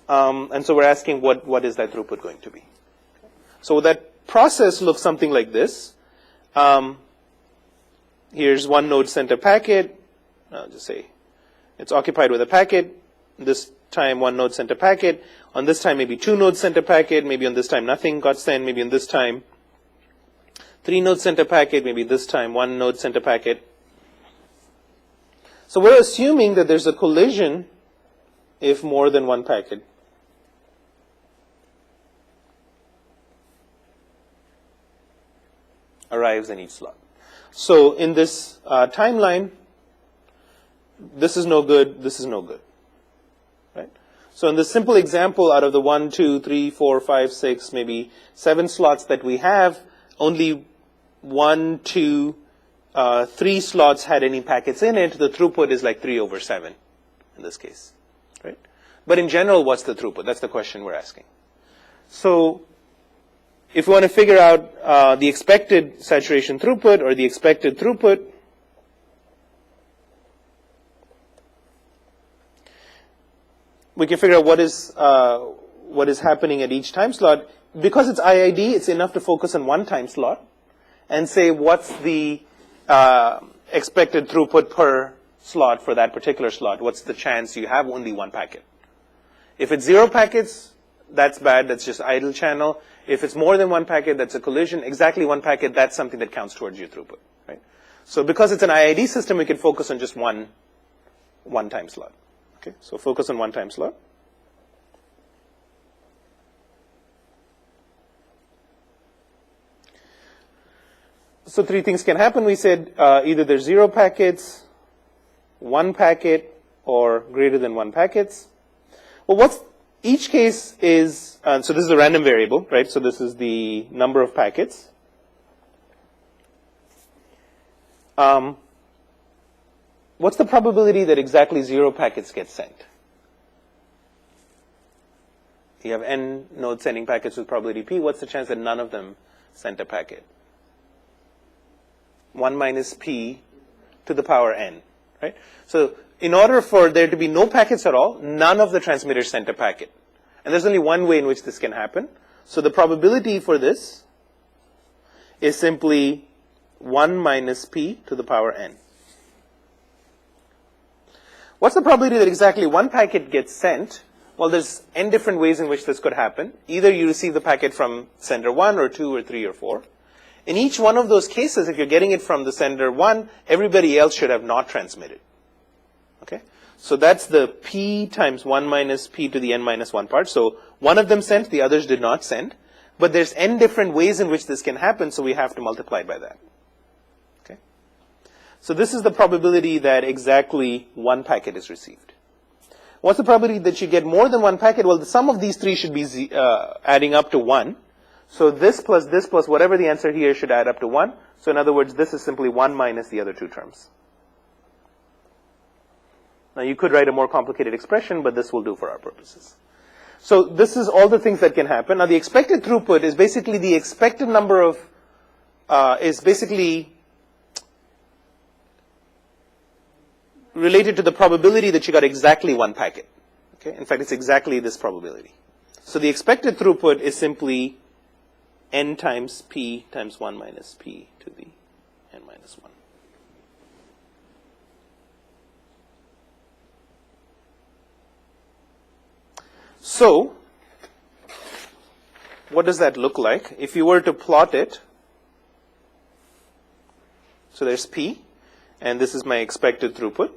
And so we're asking what is that throughput going to be? So that process looks something like this. Here's one node sent a packet. I'll just say it's occupied with a packet. This time one node sent a packet. On this time maybe two nodes sent a packet. Maybe on this time nothing got sent. Maybe on this time 3 nodes sent a packet, maybe this time 1 node sent a packet. So we're assuming that there's a collision if more than one packet arrives in each slot. So in this timeline, this is no good, this is no good, right? So in this simple example, out of the 1, 2, 3, 4, 5, 6, maybe 7 slots that we have, only 1, 2, 3 slots had any packets in it. The throughput is like 3/7 in this case, right? But in general, what's the throughput? That's the question we're asking. So if we want to figure out the expected saturation throughput or the expected throughput, we can figure out what is happening at each time slot. Because it's IID, it's enough to focus on one time slot and say what's the expected throughput per slot for that particular slot. What's the chance you have only one packet? If it's 0 packets, that's bad. That's just idle channel. If it's more than one packet, that's a collision. Exactly one packet, that's something that counts towards your throughput, right? So because it's an IID system, we can focus on just one time slot. Okay, so focus on one time slot. So 3 things can happen. We said either there's 0 packets, 1 packet, or greater than 1 packets. Well, each case is, so this is a random variable, right? So this is the number of packets. What's the probability that exactly 0 packets get sent? You have n nodes sending packets with probability p. What's the chance that none of them sent a packet? 1 minus p to the power n, right? So in order for there to be no packets at all, none of the transmitters sent a packet. And there's only one way in which this can happen. So the probability for this is simply 1 minus p to the power n. What's the probability that exactly one packet gets sent? Well, there's n different ways in which this could happen. Either you receive the packet from sender 1 or 2 or 3 or 4. In each one of those cases, if you're getting it from the sender 1, everybody else should have not transmitted. Okay? So that's the p times 1 minus p to the n minus 1 part. So one of them sent, the others did not send. But there's n different ways in which this can happen, so we have to multiply by that. Okay? So this is the probability that exactly one packet is received. What's the probability that you get more than one packet? Well, the sum of these three should be adding up to 1. So this plus whatever the answer here should add up to 1. So in other words, this is simply 1 minus the other 2 terms. Now you could write a more complicated expression, but this will do for our purposes. So this is all the things that can happen. Now the expected throughput is basically the expected number of, is basically related to the probability that you got exactly one packet. Okay? In fact, it's exactly this probability. So the expected throughput is simply n times p times 1 minus p to the n minus 1. So, what does that look like? If you were to plot it, so there's p, and this is my expected throughput.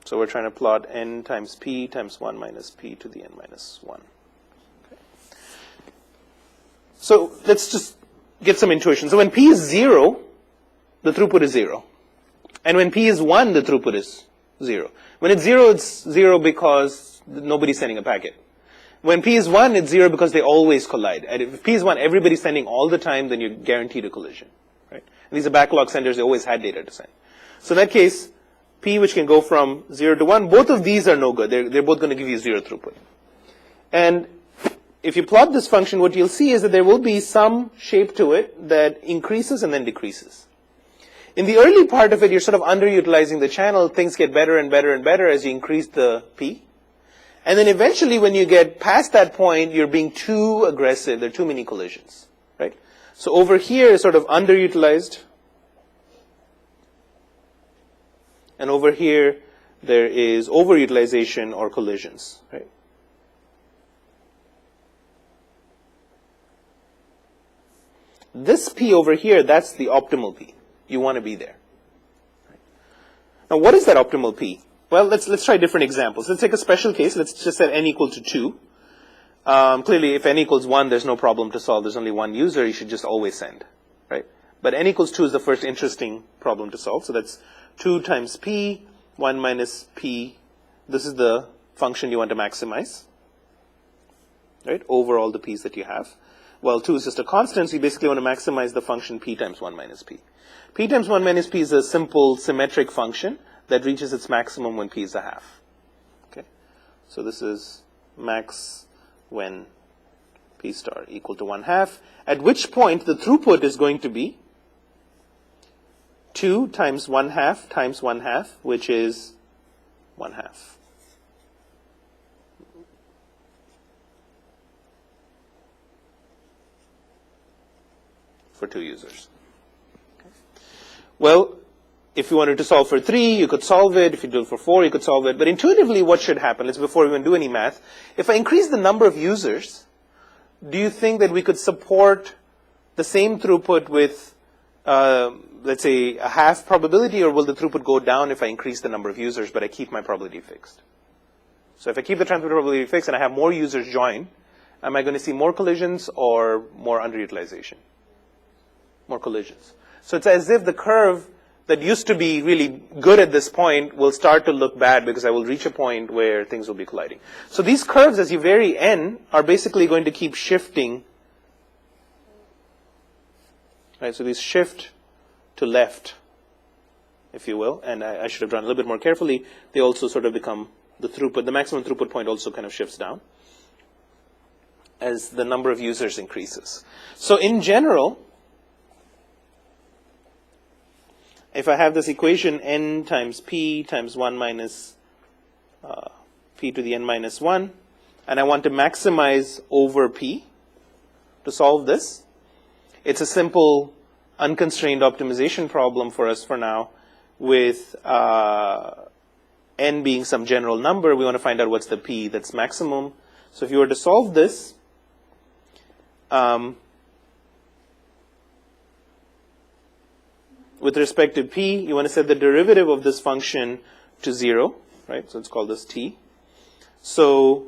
So we're trying to plot n times p times 1 minus p to the n minus 1. Okay. So let's just get some intuition. So when p is 0, the throughput is 0. And when p is 1, the throughput is 0. When it's 0 because nobody's sending a packet. When p is 1, it's 0 because they always collide. And if p is 1, everybody's sending all the time, then you're guaranteed a collision. Right? And these are backlog senders, they always had data to send. So in that case, p, which can go from 0 to 1, both of these are no good. They're both going to give you 0 throughput. And if you plot this function, what you'll see is that there will be some shape to it that increases and then decreases. In the early part of it, you're sort of underutilizing the channel. Things get better and better and better as you increase the p. And then eventually, when you get past that point, you're being too aggressive. There are too many collisions, right? So over here is sort of underutilized. And over here, there is overutilization or collisions, right? this P over here, that's the optimal P. You want to be there. Now, what is that optimal P? Well, let's try different examples. Let's take a special case. Let's just set n equal to 2. Clearly, if n equals 1, there's no problem to solve. There's only one user. You should just always send, right? But n equals 2 is the first interesting problem to solve. So that's 2 times P, 1 minus P. This is the function you want to maximize, right, over all the P's that you have. Well, 2 is just a constant, so you basically want to maximize the function P times 1 minus P. P times 1 minus P is a simple symmetric function that reaches its maximum when P is a half. Okay, so this is max when P star equal to 1/2, at which point the throughput is going to be 2 times 1/2 times 1/2, which is 1/2. For 2 users. Okay. Well, if you wanted to solve for 3, you could solve it. If you do it for 4, you could solve it. But intuitively, what should happen, let's before we even do any math, if I increase the number of users, do you think that we could support the same throughput with, let's say, a half probability, or will the throughput go down if I increase the number of users, but I keep my probability fixed? So if I keep the transfer probability fixed and I have more users join, am I going to see more collisions or more underutilization? More collisions. So it's as if the curve that used to be really good at this point will start to look bad because I will reach a point where things will be colliding. So these curves, as you vary n, are basically going to keep shifting. Right, so these shift to left, if you will, and I should have drawn a little bit more carefully. They also sort of become the throughput, the maximum throughput point also kind of shifts down as the number of users increases. So in general, if I have this equation n times p times 1 minus p to the n minus 1, and I want to maximize over p to solve this, it's a simple unconstrained optimization problem for us for now with n being some general number. We want to find out what's the p that's maximum. So if you were to solve this, with respect to p, you want to set the derivative of this function to 0, right? So let's call this t. So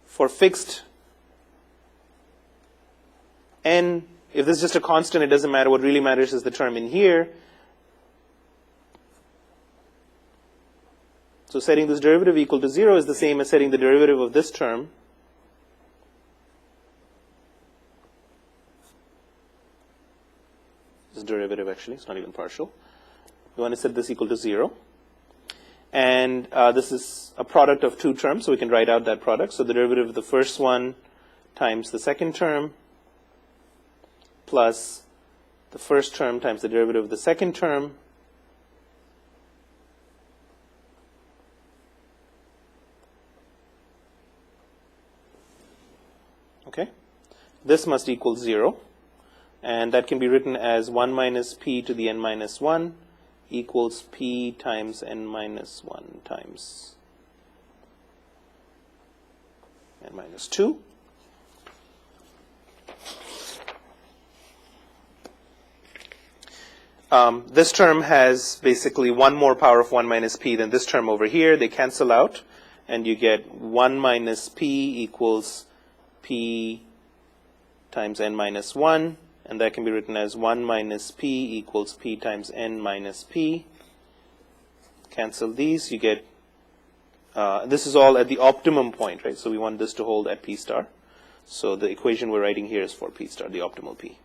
for fixed n, if this is just a constant, it doesn't matter. What really matters is the term in here. So setting this derivative equal to 0 is the same as setting the derivative of this term derivative, actually, it's not even partial. We want to set this equal to 0. And this is a product of 2 terms, so we can write out that product. So the derivative of the first one times the second term plus the first term times the derivative of the second term okay. This must equal 0. And that can be written as 1 minus p to the n minus 1 equals p times n minus 1 times n minus 2. This term has basically 1 more power of 1 minus p than this term over here. They cancel out, and you get 1 minus p equals p times n minus 1. And that can be written as 1 minus p equals p times n minus p. Cancel these, you get, this is all at the optimum point, right? So we want this to hold at p star. So the equation we're writing here is for p star, the optimal p.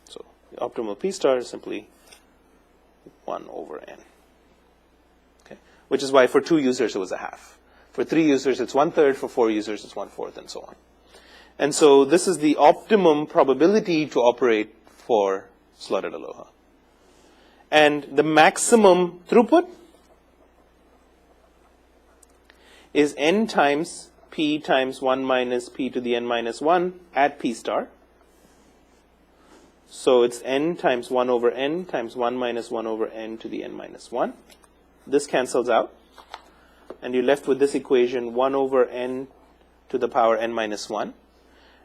So the optimal p star is simply 1 over n. Okay, which is why for 2 users it was a half. For 3 users, it's 1/3. For 4 users, it's 1/4, and so on. And so this is the optimum probability to operate for Slotted Aloha. And the maximum throughput is n times p times 1 minus p to the n minus 1 at p star. So it's n times 1 over n times 1 minus 1 over n to the n minus 1. This cancels out. And you're left with this equation, 1 over n to the power n minus 1.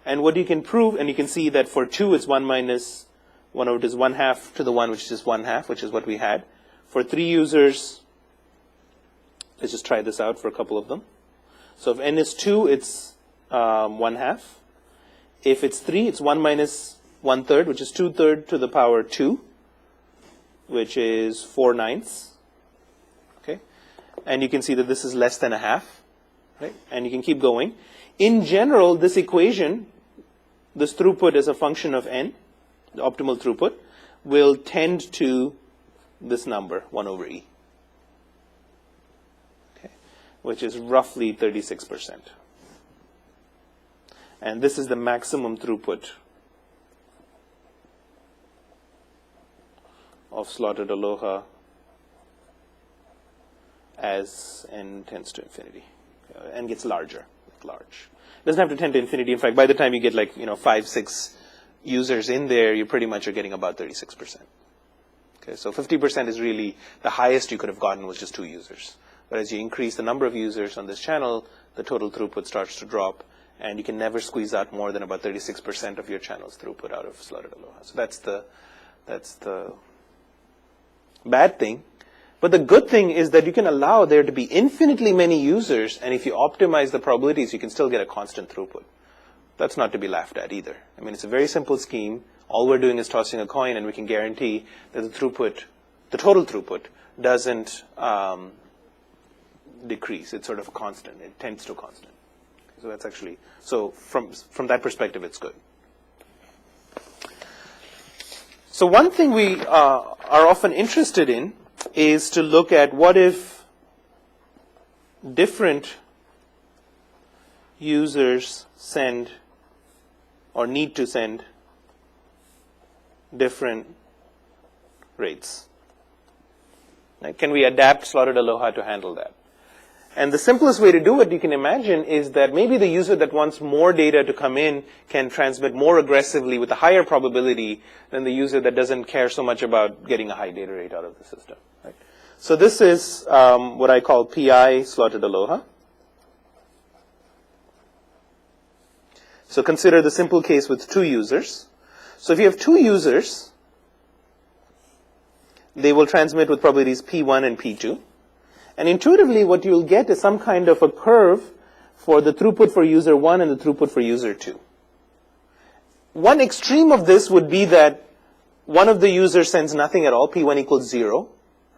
And what you can prove, and you can see that for 2 it's 1 minus 1 over 2 is 1/2 to the 1, which is just 1/2, which is what we had. For 3 users, let's just try this out for a couple of them. So if n is 2, it's 1/2. If it's 3, it's 1 minus 1/3, which is 2/3 to the power 2, which is 4/9. Okay, and you can see that this is less than a half, right? And you can keep going. In general, this equation, this throughput as a function of n, the optimal throughput, will tend to this number, 1 over e, okay, which is roughly 36%. And this is the maximum throughput of Slotted Aloha as n tends to infinity. N gets larger, large. It doesn't have to tend to infinity. In fact, by the time you get 5, 6 users in there, you pretty much are getting about 36%. Okay, so 50% is really the highest you could have gotten was just 2 users. But as you increase the number of users on this channel, the total throughput starts to drop, and you can never squeeze out more than about 36% of your channel's throughput out of Slotted Aloha. So that's the bad thing. But the good thing is that you can allow there to be infinitely many users, and if you optimize the probabilities, you can still get a constant throughput. That's not to be laughed at either. I mean, it's a very simple scheme. All we're doing is tossing a coin, and we can guarantee that the throughput, the total throughput, doesn't decrease. It's sort of a constant. It tends to constant. So that's actually, so from that perspective, it's good. So one thing we are often interested in is to look at what if different users send or need to send different rates. Right? Can we adapt Slotted Aloha to handle that? And the simplest way to do it, you can imagine, is that maybe the user that wants more data to come in can transmit more aggressively with a higher probability than the user that doesn't care so much about getting a high data rate out of the system. Right? So this is what I call PI Slotted Aloha. So consider the simple case with 2 users. So if you have 2 users, they will transmit with probabilities P1 and P2. And intuitively, what you'll get is some kind of a curve for the throughput for user 1 and the throughput for user 2. One extreme of this would be that one of the users sends nothing at all, P1 equals 0,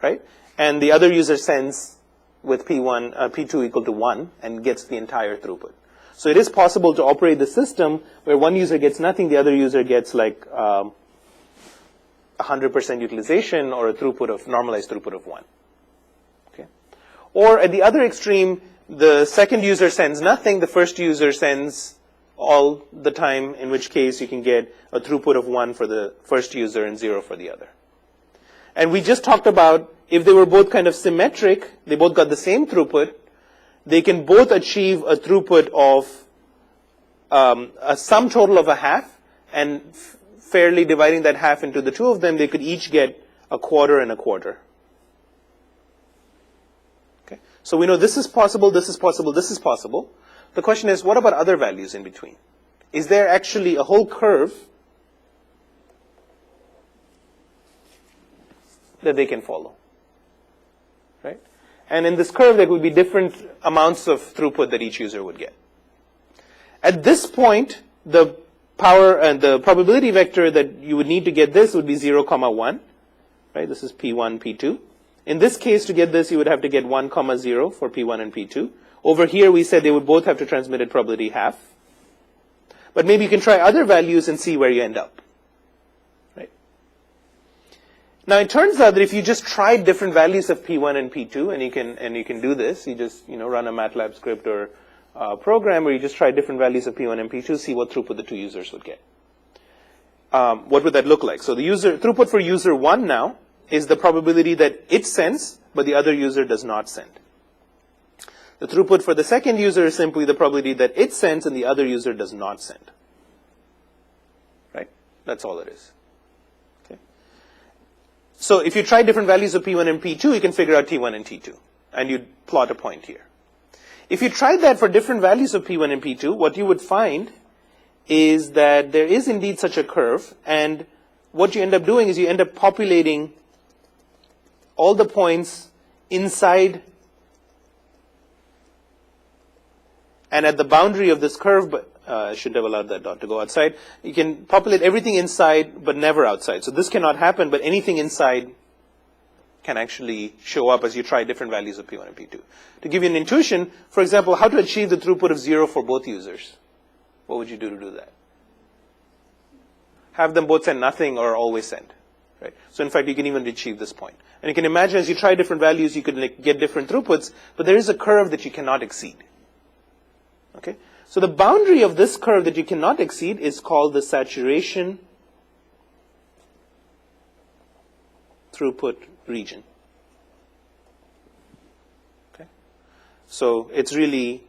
right? And the other user sends with P2 equal to 1 and gets the entire throughput. So it is possible to operate the system where one user gets nothing, the other user gets like 100% utilization or a normalized throughput of 1. Or at the other extreme, the second user sends nothing, the first user sends all the time, in which case you can get a throughput of 1 for the first user and 0 for the other. And we just talked about if they were both kind of symmetric, they both got the same throughput, they can both achieve a throughput of a sum total of a half, and fairly dividing that half into the 2 of them, they could each get a quarter and a quarter. So we know this is possible, this is possible, this is possible. The question is, what about other values in between? Is there actually a whole curve that they can follow? Right? And in this curve, there would be different amounts of throughput that each user would get. At this point, the power and the probability vector that you would need to get this would be 0, 1. Right? This is P1, P2. In this case, to get this, you would have to get 1, 0 for P1 and P2. Over here, we said they would both have to transmit at probability half. But maybe you can try other values and see where you end up. Right? Now, it turns out that if you just try different values of P1 and P2, and you can do this, you just run a Matlab script or program where you just try different values of P1 and P2, see what throughput the 2 users would get. What would that look like? So the throughput for user 1 now is the probability that it sends, but the other user does not send. The throughput for the second user is simply the probability that it sends and the other user does not send. Right? That's all it is. Okay. So if you try different values of P1 and P2, you can figure out T1 and T2, and you plot a point here. If you tried that for different values of P1 and P2, what you would find is that there is indeed such a curve, and what you end up doing is you end up populating all the points inside and at the boundary of this curve, but I should have allowed that dot to go outside. You can populate everything inside, but never outside. So this cannot happen, but anything inside can actually show up as you try different values of P1 and P2. To give you an intuition, for example, how to achieve the throughput of 0 for both users. What would you do to do that? Have them both send nothing or always send. Right? So in fact, you can even achieve this point. And you can imagine as you try different values, you could get different throughputs, but there is a curve that you cannot exceed. Okay? So the boundary of this curve that you cannot exceed is called the saturation throughput region. Okay? So it's really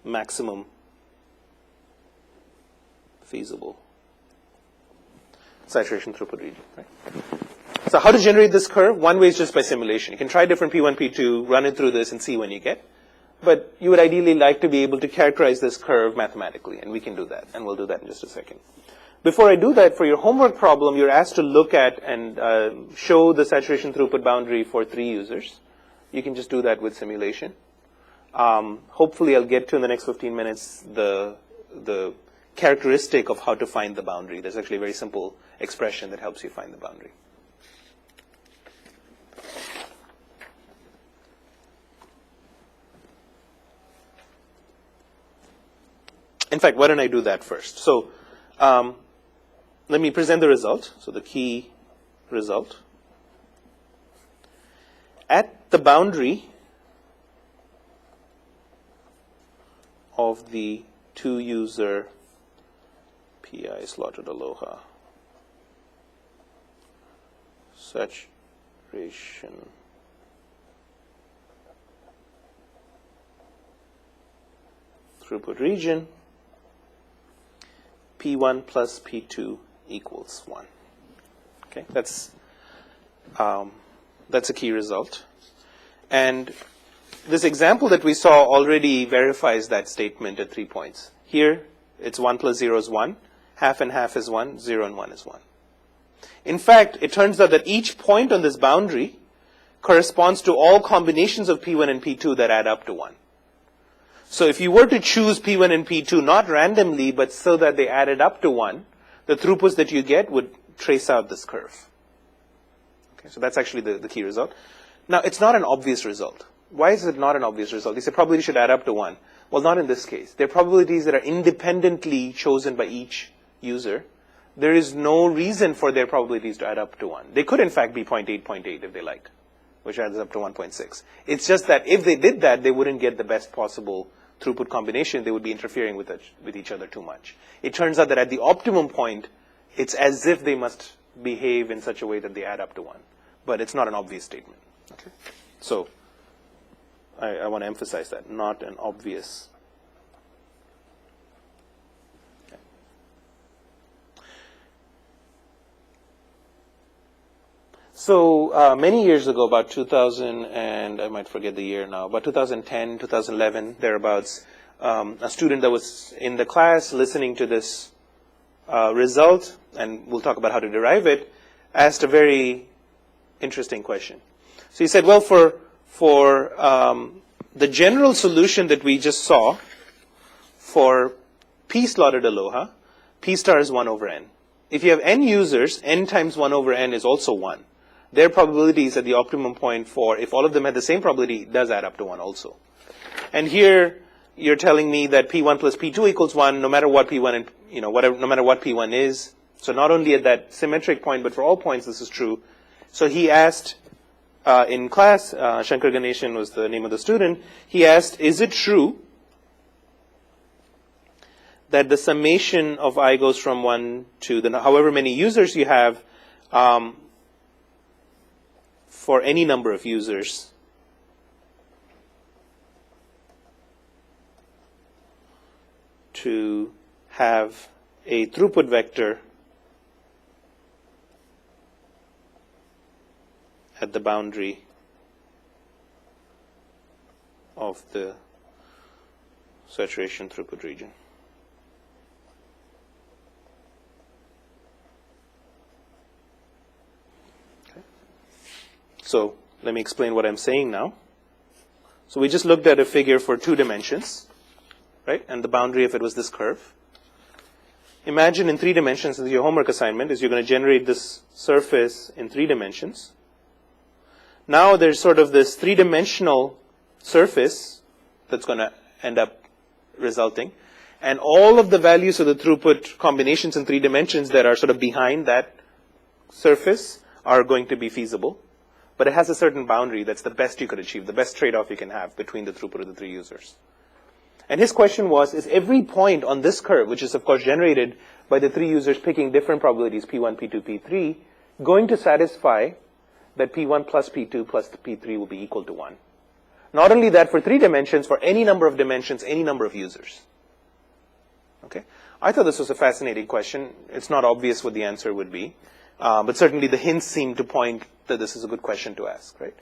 maximum feasible saturation throughput region. Right? So how to generate this curve? One way is just by simulation. You can try different P1, P2, run it through this and see when you get. But you would ideally like to be able to characterize this curve mathematically, and we can do that, and we'll do that in just a second. Before I do that, for your homework problem, you're asked to look at and show the saturation throughput boundary for 3 users. You can just do that with simulation. Hopefully, I'll get to in the next 15 minutes the characteristic of how to find the boundary. There's actually a very simple expression that helps you find the boundary. In fact, why don't I do that first? So let me present the result. So the key result. At the boundary of the 2-user PI Slotted Aloha saturation throughput region, P1 plus P2 equals 1. Okay, that's a key result. And this example that we saw already verifies that statement at 3 points. Here, it's 1 plus 0 is 1, half and half is 1, 0 and 1 is 1. In fact, it turns out that each point on this boundary corresponds to all combinations of P1 and P2 that add up to 1. So if you were to choose P1 and P2, not randomly, but so that they added up to 1, the throughputs that you get would trace out this curve. Okay, so that's actually the key result. Now, it's not an obvious result. Why is it not an obvious result? They say probability should add up to 1. Well, not in this case. They're probabilities that are independently chosen by each user. There is no reason for their probabilities to add up to 1. They could, in fact, be 0.8 if they like, which adds up to 1.6. It's just that if they did that, they wouldn't get the best possible throughput combination. They would be interfering with each other too much. It turns out that at the optimum point, it's as if they must behave in such a way that they add up to 1. But it's not an obvious statement. Okay? So I want to emphasize that, not an obvious. Okay. So many years ago, about 2000, and I might forget the year now, about 2010, 2011, thereabouts, a student that was in the class listening to this result, and we'll talk about how to derive it, asked a very interesting question. So he said, well, for the general solution that we just saw for P slotted aloha, P star is 1 over n. If you have n users, n times 1 over n is also 1. Their probabilities at the optimum point for, if all of them had the same probability, does add up to 1 also. And here, you're telling me that P1 plus P2 equals 1, no matter what P1 and, no matter what P1 is. So not only at that symmetric point, but for all points, this is true. So he asked, in class, Shankar Ganeshan was the name of the student, he asked, is it true that the summation of I goes from 1 to however many users you have, for any number of users, to have a throughput vector at the boundary of the saturation throughput region. Okay. So let me explain what I'm saying now. So we just looked at a figure for 2 dimensions, right? And the boundary if it was this curve. Imagine in 3 dimensions, as your homework assignment, is you're going to generate this surface in 3 dimensions. Now there's sort of this 3-dimensional surface that's going to end up resulting. And all of the values of the throughput combinations in 3 dimensions that are sort of behind that surface are going to be feasible. But it has a certain boundary that's the best you could achieve, the best trade-off you can have between the throughput of the 3 users. And his question was, is every point on this curve, which is of course generated by the 3 users picking different probabilities, P1, P2, P3, going to satisfy that P1 plus P2 plus P3 will be equal to 1? Not only that, for 3 dimensions, for any number of dimensions, any number of users. Okay? I thought this was a fascinating question. It's not obvious what the answer would be. But certainly the hints seem to point that this is a good question to ask, right?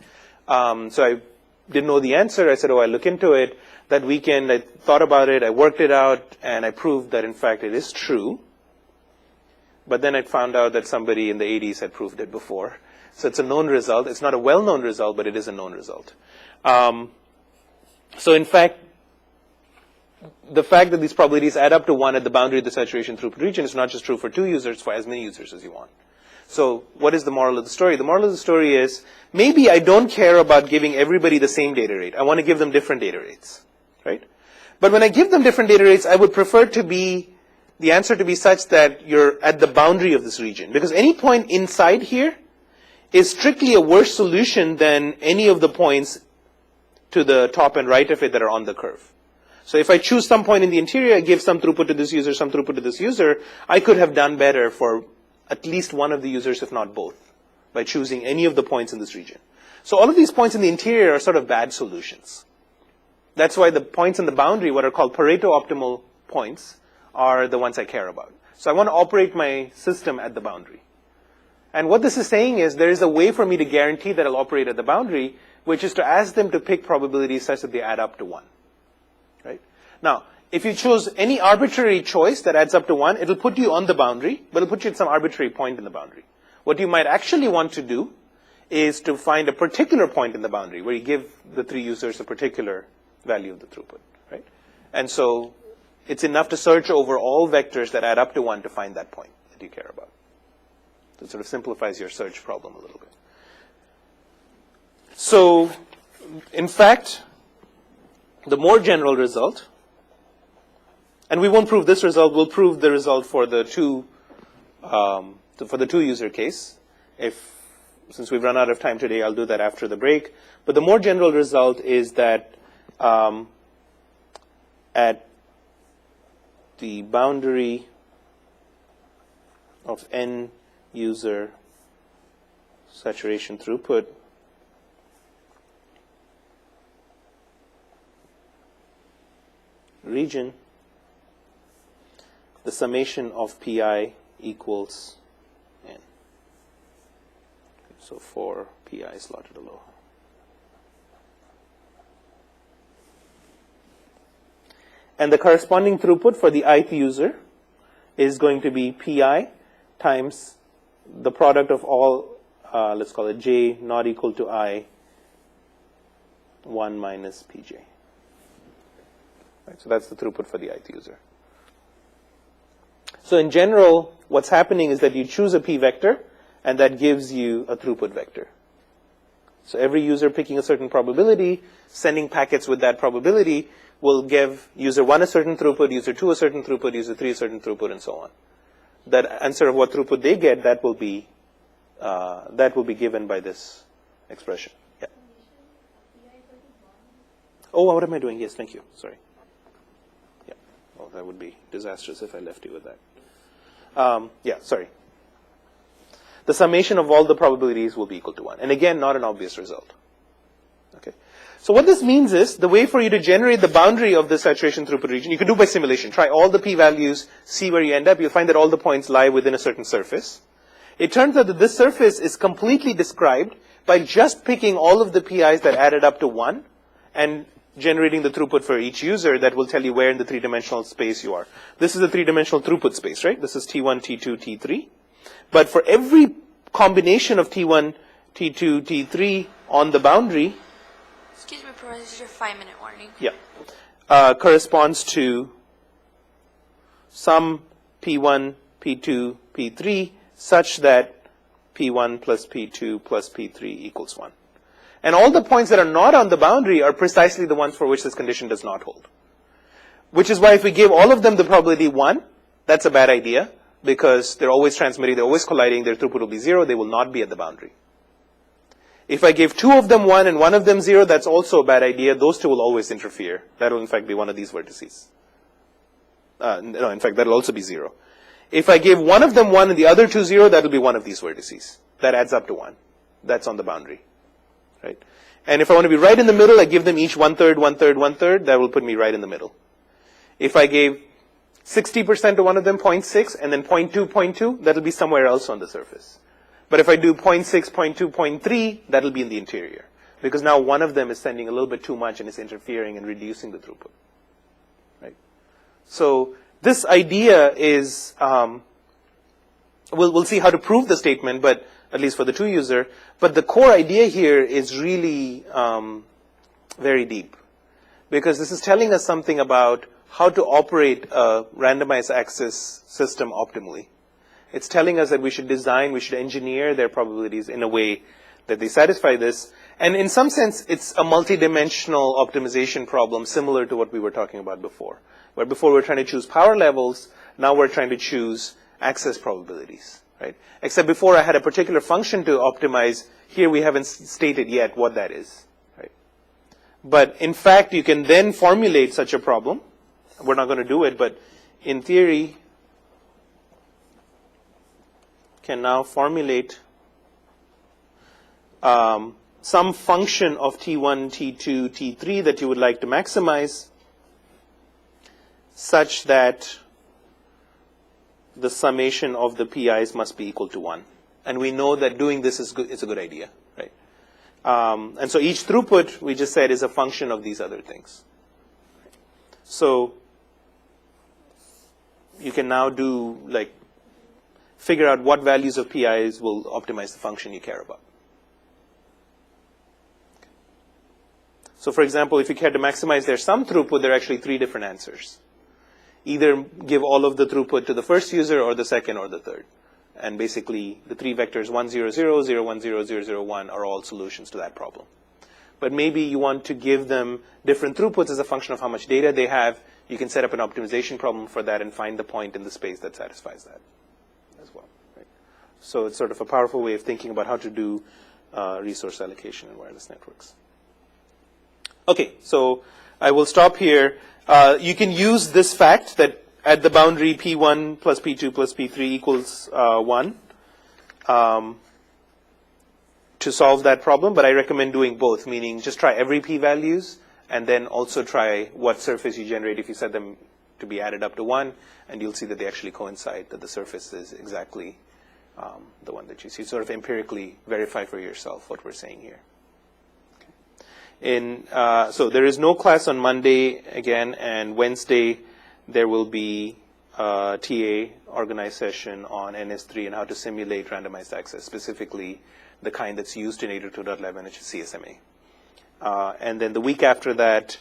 So I didn't know the answer. I said, I'll look into it. That weekend, I thought about it, I worked it out, and I proved that, in fact, it is true. But then I found out that somebody in the 80s had proved it before. So it's a known result. It's not a well-known result, but it is a known result. So in fact, the fact that these probabilities add up to 1 at the boundary of the saturation throughput region is not just true for 2 users, for as many users as you want. So what is the moral of the story? The moral of the story is, maybe I don't care about giving everybody the same data rate. I want to give them different data rates, right? But when I give them different data rates, I would prefer the answer to be such that you're at the boundary of this region. Because any point inside here is strictly a worse solution than any of the points to the top and right of it that are on the curve. So if I choose some point in the interior, I give some throughput to this user, some throughput to this user, I could have done better for at least one of the users, if not both, by choosing any of the points in this region. So all of these points in the interior are sort of bad solutions. That's why the points in the boundary, what are called Pareto optimal points, are the ones I care about. So I want to operate my system at the boundary. And what this is saying is there is a way for me to guarantee that I'll operate at the boundary, which is to ask them to pick probabilities such that they add up to 1. Right? Now, if you choose any arbitrary choice that adds up to 1, it'll put you on the boundary, but it'll put you at some arbitrary point in the boundary. What you might actually want to do is to find a particular point in the boundary where you give the 3 users a particular value of the throughput, right? And so it's enough to search over all vectors that add up to 1 to find that point that you care about. So it sort of simplifies your search problem a little bit. So, in fact, the more general result, and we won't prove this result, we'll prove the result for the 2 user case. Since we've run out of time today, I'll do that after the break. But the more general result is that at the boundary of n user saturation throughput, region, the summation of pi equals n. So for pi slotted aloha. And the corresponding throughput for the ith user is going to be pi times the product of all, let's call it j not equal to I, 1 minus pj. Right, so that's the throughput for the ith user. So in general, what's happening is that you choose a p vector, and that gives you a throughput vector. So every user picking a certain probability, sending packets with that probability, will give user 1 a certain throughput, user 2 a certain throughput, user 3 a certain throughput, and so on. That answer of what throughput they get, that will be given by this expression. Yeah. Oh, what am I doing? Yes, thank you. Sorry. Yeah. Well, that would be disastrous if I left you with that. Yeah, sorry. The summation of all the probabilities will be equal to 1. And again, not an obvious result. Okay. So what this means is, the way for you to generate the boundary of the saturation throughput region, you can do by simulation. Try all the p-values, see where you end up. You'll find that all the points lie within a certain surface. It turns out that this surface is completely described by just picking all of the pi's that added up to 1 and generating the throughput for each user that will tell you where in the three-dimensional space you are. This is a three-dimensional throughput space, right? This is T1, T2, T3. But for every combination of T1, T2, T3 on the boundary, Excuse me, Professor, this is your 5-minute warning. yeah, corresponds to some P1, P2, P3 such that P1 plus P2 plus P3 equals 1. And all the points that are not on the boundary are precisely the ones for which this condition does not hold. Which is why if we give all of them the probability 1, that's a bad idea, because they're always transmitting, they're always colliding, their throughput will be 0, they will not be at the boundary. If I give 2 of them 1 and 1 of them 0, that's also a bad idea. Those two will always interfere. That will in fact be one of these vertices. No, in fact, that will also be 0. If I give one of them 1 and the other two 0, that will be one of these vertices. That adds up to 1. That's on the boundary. Right? And if I want to be right in the middle, I give them each 1/3, 1/3, 1/3. That will put me right in the middle. If I gave 60% to one of them, 0.6, and then 0.2, 0.2, that will be somewhere else on the surface. But if I do 0.6, 0.2, 0.3, that will be in the interior. Because now one of them is sending a little bit too much and is interfering and reducing the throughput. Right? So this idea is, we'll see how to prove the statement, but at least for the 2-user. But the core idea here is really very deep. Because this is telling us something about how to operate a randomized access system optimally. It's telling us that we should design, we should engineer their probabilities in a way that they satisfy this. And in some sense, it's a multidimensional optimization problem similar to what we were talking about before. Where before we were trying to choose power levels, now we're trying to choose access probabilities. Right? Except before I had a particular function to optimize. Here we haven't stated yet what that is. Right? But in fact, you can then formulate such a problem. We're not going to do it, but in theory, can now formulate some function of T1, T2, T3 that you would like to maximize such that the summation of the PIs must be equal to 1. And we know that doing this is good, it's a good idea, right? And so each throughput, we just said, is a function of these other things. So you can now do, like, figure out what values of PIs will optimize the function you care about. So for example, if you care to maximize their sum throughput, there are actually 3 different answers. Either give all of the throughput to the first user or the second or the third. And basically, the 3 vectors 1, 0, 0, 0, 1, 0, 0, 0, 1 are all solutions to that problem. But maybe you want to give them different throughputs as a function of how much data they have. You can set up an optimization problem for that and find the point in the space that satisfies that as well. Right? So it's sort of a powerful way of thinking about how to do resource allocation in wireless networks. Okay, so I will stop here. You can use this fact that at the boundary P1 plus P2 plus P3 equals 1 to solve that problem, but I recommend doing both, meaning just try every p-values and then also try what surface you generate if you set them to be added up to 1, and you'll see that they actually coincide, that the surface is exactly the one that you see. Sort of empirically verify for yourself what we're saying here. So there is no class on Monday again, and Wednesday there will be a TA organized session on NS3 and how to simulate randomized access, specifically the kind that's used in 802.11, which is CSMA. And then the week after that,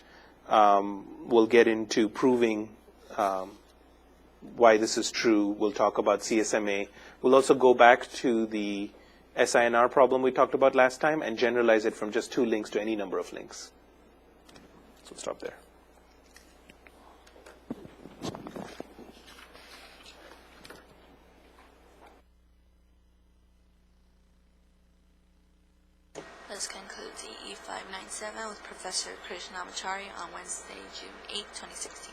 we'll get into proving why this is true. We'll talk about CSMA. We'll also go back to the SINR problem we talked about last time and generalize it from just 2 links to any number of links. So we'll stop there. This concludes EE 597 with Professor Krishnamachari on Wednesday, June 8, 2016.